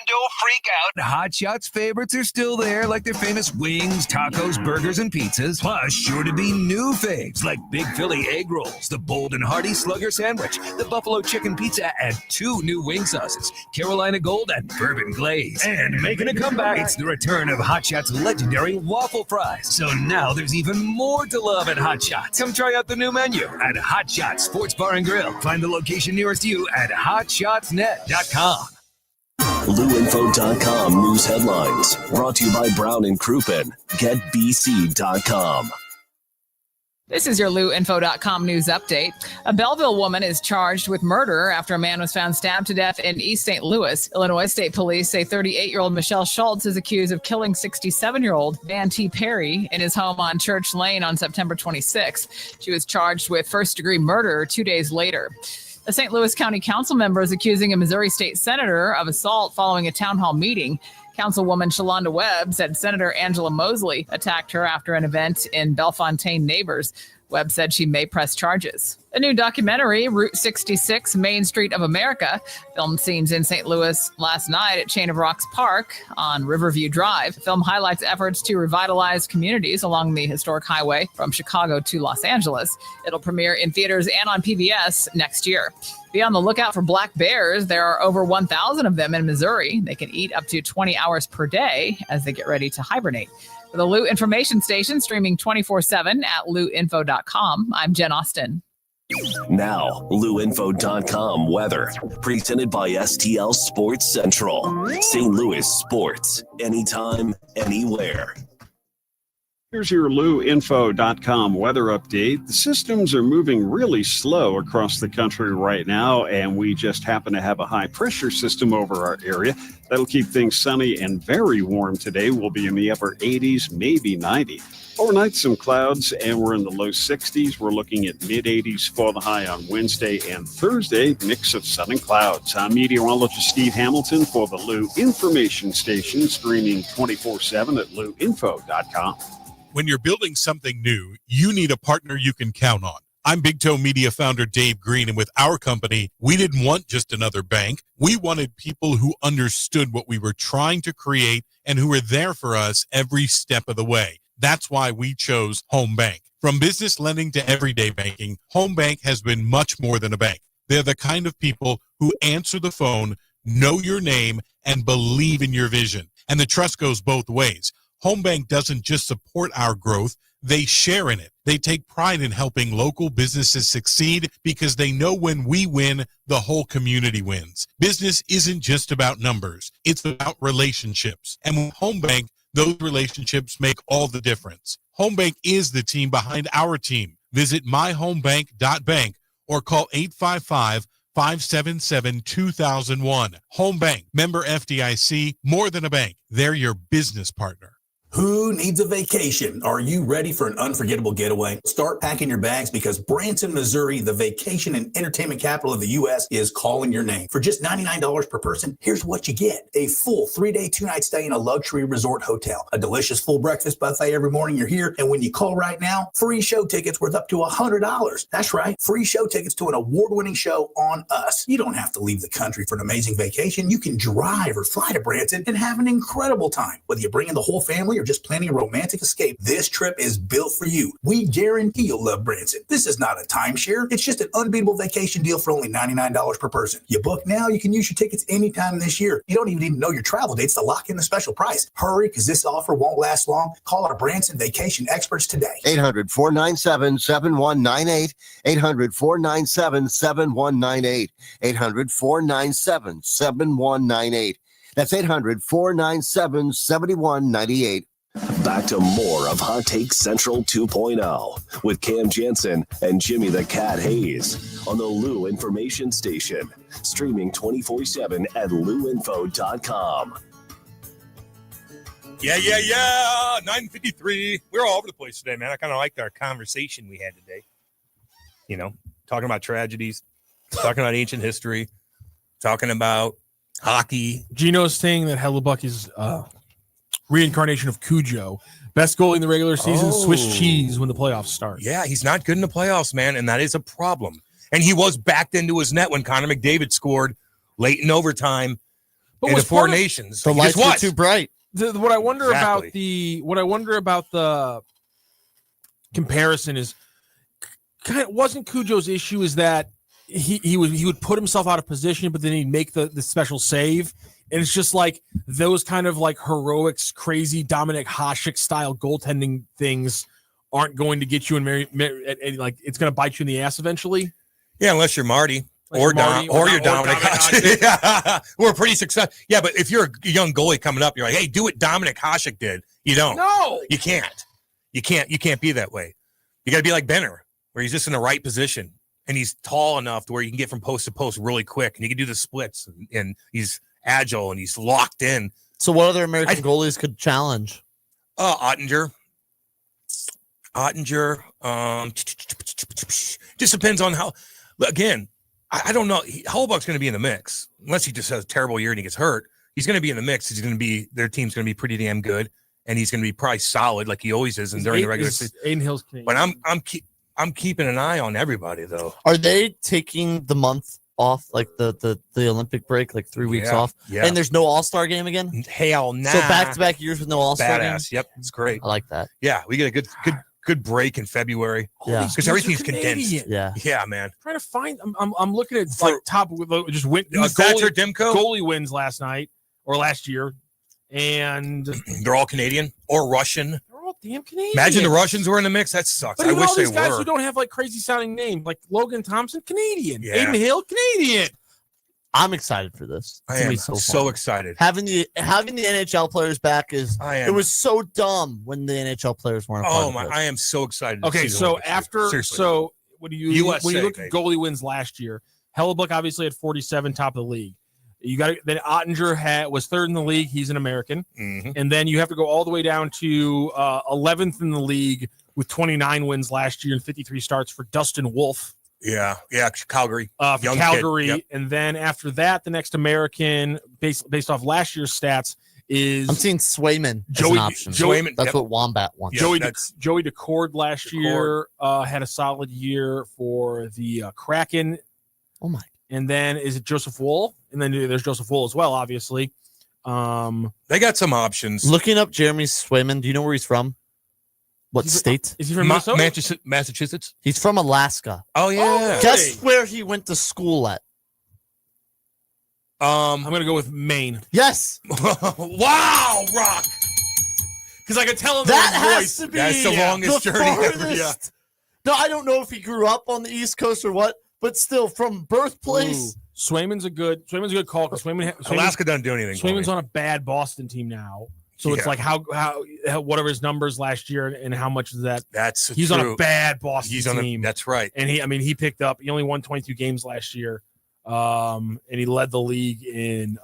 don't freak out. Hot Shots favorites are still there, like their famous wings, tacos, burgers, and pizzas. Plus, sure to be new faves, like Big Philly egg rolls, the Bold and Hearty Slugger sandwich, the Buffalo chicken pizza, and 2 new wing sauces, Carolina Gold and Bourbon Glaze. And making a comeback, it's the return of Hot Shots' legendary waffle fries. So now there's even more to love at Hot Shots. Come try out the new menu at Hot Shots Sports Bar and Grill. Find the location nearest you at hotshotsnet.com. LouInfo.com news headlines brought to you by Brown and Crouppen. GetBC.com. This is your LouInfo.com news update. A Belleville woman is charged with murder after a man was found stabbed to death in East St. Louis. Illinois State Police say 38-year-old Michelle Schultz is accused of killing 67-year-old Van T. Perry in his home on Church Lane on September 26th. She was charged with first-degree murder 2 days later. A St. Louis County Council member is accusing a Missouri State Senator of assault following a town hall meeting. Councilwoman Shalonda Webb said Senator Angela Mosley attacked her after an event in Bellefontaine Neighbors. Webb said she may press charges. A new documentary, Route 66, Main Street of America, filmed scenes in St. Louis last night at Chain of Rocks Park on Riverview Drive. The film highlights efforts to revitalize communities along the historic highway from Chicago to Los Angeles. It'll premiere in theaters and on PBS next year. Be on the lookout for black bears. There are over 1,000 of them in Missouri. They can eat up to 20 hours per day as they get ready to hibernate. For the Lou Information Station, streaming 24/7 at louinfo.com, I'm Jen Austin. Now, LouInfo.com weather. Presented by STL Sports Central. St. Louis sports. Anytime, anywhere. Here's your LouInfo.com weather update. The systems are moving really slow across the country right now, and we just happen to have a high pressure system over our area. That'll keep things sunny and very warm today. We'll be in the upper 80s, maybe 90. Overnight, some clouds, and we're in the low 60s. We're looking at mid-80s for the high on Wednesday and Thursday, mix of sun and clouds. I'm meteorologist Steve Hamilton for the Lou Information Station, streaming 24/7 at LouInfo.com. When you're building something new, you need a partner you can count on. I'm Big Toe Media founder Dave Green, and with our company, we didn't want just another bank. We wanted people who understood what we were trying to create and who were there for us every step of the way. That's why we chose Home Bank. From business lending to everyday banking, Home Bank has been much more than a bank. They're the kind of people who answer the phone, know your name, and believe in your vision. And the trust goes both ways. Home Bank doesn't just support our growth, they share in it. They take pride in helping local businesses succeed because they know when we win, the whole community wins. Business isn't just about numbers, it's about relationships. And with Home Bank, those relationships make all the difference. Home Bank is the team behind our team. Visit myhomebank.bank or call 855-577-2001. Home Bank, member FDIC, more than a bank. They're your business partner. Who needs a vacation? Are you ready for an unforgettable getaway? Start packing your bags because Branson, Missouri, the vacation and entertainment capital of the U.S., is calling your name. For just $99 per person, here's what you get. A full 3-day, 2-night stay in a luxury resort hotel. A delicious full breakfast buffet every morning you're here. And when you call right now, free show tickets worth up to $100. That's right. Free show tickets to an award-winning show on us. You don't have to leave the country for an amazing vacation. You can drive or fly to Branson and have an incredible time. Whether you bring in the whole family or just planning a romantic escape, this trip is built for you. We guarantee you'll love Branson. This is not a timeshare. It's just an unbeatable vacation deal for only $99 per person. You book now, you can use your tickets anytime this year. You don't even need to know your travel dates to lock in the special price. Hurry, because this offer won't last long. Call our Branson vacation experts today. 800-497-7198. 800-497-7198. 800-497-7198. That's 800-497-7198. Back to more of Hot Take Central 2.0 with Cam Janssen and Jimmy the Cat Hayes on the Lou Information Station, streaming 24/7 at louinfo.com. Yeah. 9:53. We're all over the place today, man. I kind of liked our conversation we had today. You know, talking about tragedies, talking about ancient history, talking about hockey. Gino's saying that Hellebuck is reincarnation of Cujo. Best goalie in the regular season, Swiss cheese when the playoffs start. Yeah, he's not good in the playoffs, man, and that is a problem. And he was backed into his net when Connor McDavid scored late in overtime in the Four Nations. The lights were too bright. What I wonder about the comparison is kind of wasn't Cujo's issue is that he would put himself out of position, but then he'd make the special save. And it's just like those kind of like heroics, crazy Dominic Hasek style goaltending things aren't going to get you in like it's going to bite you in the ass eventually. Yeah, unless you're Marty or Dominic Hasek. We're pretty successful. Yeah, but if you're a young goalie coming up, you're like, hey, do what Dominic Hasek did. You don't. No, you can't. You can't be that way. You got to be like Benner, where he's just in the right position and he's tall enough to where you can get from post to post really quick and you can do the splits and he's agile and he's locked in. So what other American goalies could challenge? Ottinger. Just depends on how. Again, I don't know. Hellebuck's going to be in the mix unless he just has a terrible year and he gets hurt. He's going to be in the mix. He's going to be. Their team's going to be pretty damn good, and he's going to be probably solid like he always is. And during the regular season, Aiden Hill's Canadian. But I'm keeping an eye on everybody though. Are they taking the month off, like the Olympic break, like 3 weeks off? Yeah. And there's no All-Star game again? Hell nah. So back-to-back years with no All-Star game? Badass. Yep, it's great. I like that. Yeah, we get a good break in February. Yeah, because everything's condensed. Yeah, man. I'm trying to find. I'm looking at like top. Just went Thatcher Demko goalie wins last night or last year, and they're all Canadian or Russian. They're all damn Canadian. Imagine the Russians were in the mix. That sucks. But I wish all these they guys were. who don't have like crazy sounding names, like Logan Thompson, Canadian. Yeah. Aiden Hill, Canadian. I'm excited for this. I am so excited. Having the NHL players back it was so dumb when the NHL players weren't. Oh my! I am so excited. Okay, so when you look at goalie wins last year, Hellebuck obviously had 47, top of the league. You got then Ottinger was third in the league. He's an American, and then you have to go all the way down to 11th in the league with 29 wins last year and 53 starts for Dustin Wolf. Yeah, Calgary. Young Calgary, yep. And then after that, the next American, based off last year's stats, is I'm seeing Swayman as Joey, an option. Swayman, that's what Wombat wants. Joey DeCord last year had a solid year for the Kraken. Oh my! And then is it Joseph Wool? And then there's Joseph Wool as well, obviously. They got some options. Looking up Jeremy Swayman. Do you know where he's from? What state? Is he from Minnesota? Massachusetts? He's from Alaska. Oh, yeah. Guess where he went to school at? I'm going to go with Maine. Yes. Wow, Rock. Because I could tell him that has to be that's the longest journey ever. Yeah. No, I don't know if he grew up on the East Coast or what, but still from birthplace. Ooh. Swayman's a good call because Alaska doesn't do anything. Swayman's on a bad Boston team now. So it's like how whatever his numbers last year and how much is that? He's on a bad Boston team. That's right. And he only won 22 games last year, and he led the league in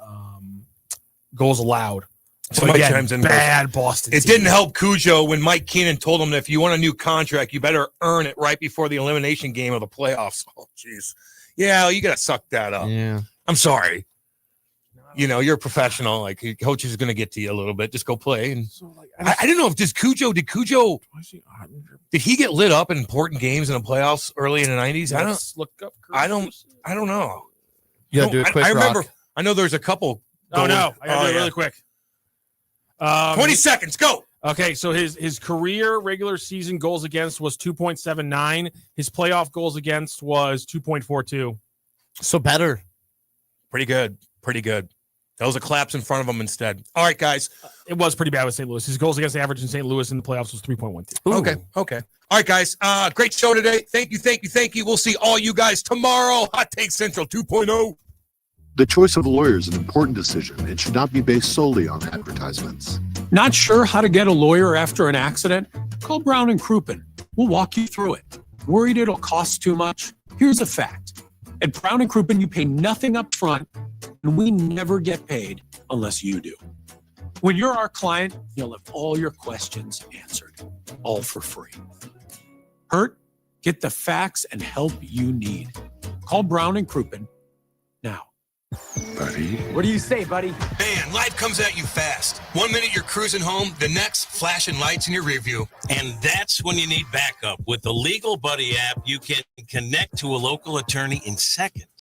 goals allowed. So again, bad Boston. It didn't help Cujo when Mike Keenan told him that if you want a new contract, you better earn it right before the elimination game of the playoffs. Oh, jeez. Yeah, you got to suck that up. Yeah. I'm sorry. You know, you're a professional. Like, coach is going to get to you a little bit. Just go play. And I don't know if did Cujo he get lit up in important games in the playoffs early in the 90s? I don't know. You got to do it quick. I remember. Rock. I know there's a couple. I got to do it really quick. 20 seconds. Go. Okay, so his career regular season goals against was 2.79. His playoff goals against was 2.42. So better. Pretty good. That was a collapse in front of him instead. All right, guys. It was pretty bad with St. Louis. His goals against average in St. Louis in the playoffs was 3.12. Okay. All right, guys. Great show today. Thank you. We'll see all you guys tomorrow. Hot Take Central 2.0. The choice of a lawyer is an important decision and should not be based solely on advertisements. Not sure how to get a lawyer after an accident? Call Brown and Crouppen. We'll walk you through it. Worried it'll cost too much? Here's a fact. At Brown and Crouppen, you pay nothing up front, and we never get paid unless you do. When you're our client, you'll have all your questions answered, all for free. Hurt? Get the facts and help you need. Call Brown and Crouppen now. Buddy. What do you say, buddy? Man, life comes at you fast. 1 minute you're cruising home, the next flashing lights in your rear view. And that's when you need backup. With the Legal Buddy app, you can connect to a local attorney in seconds.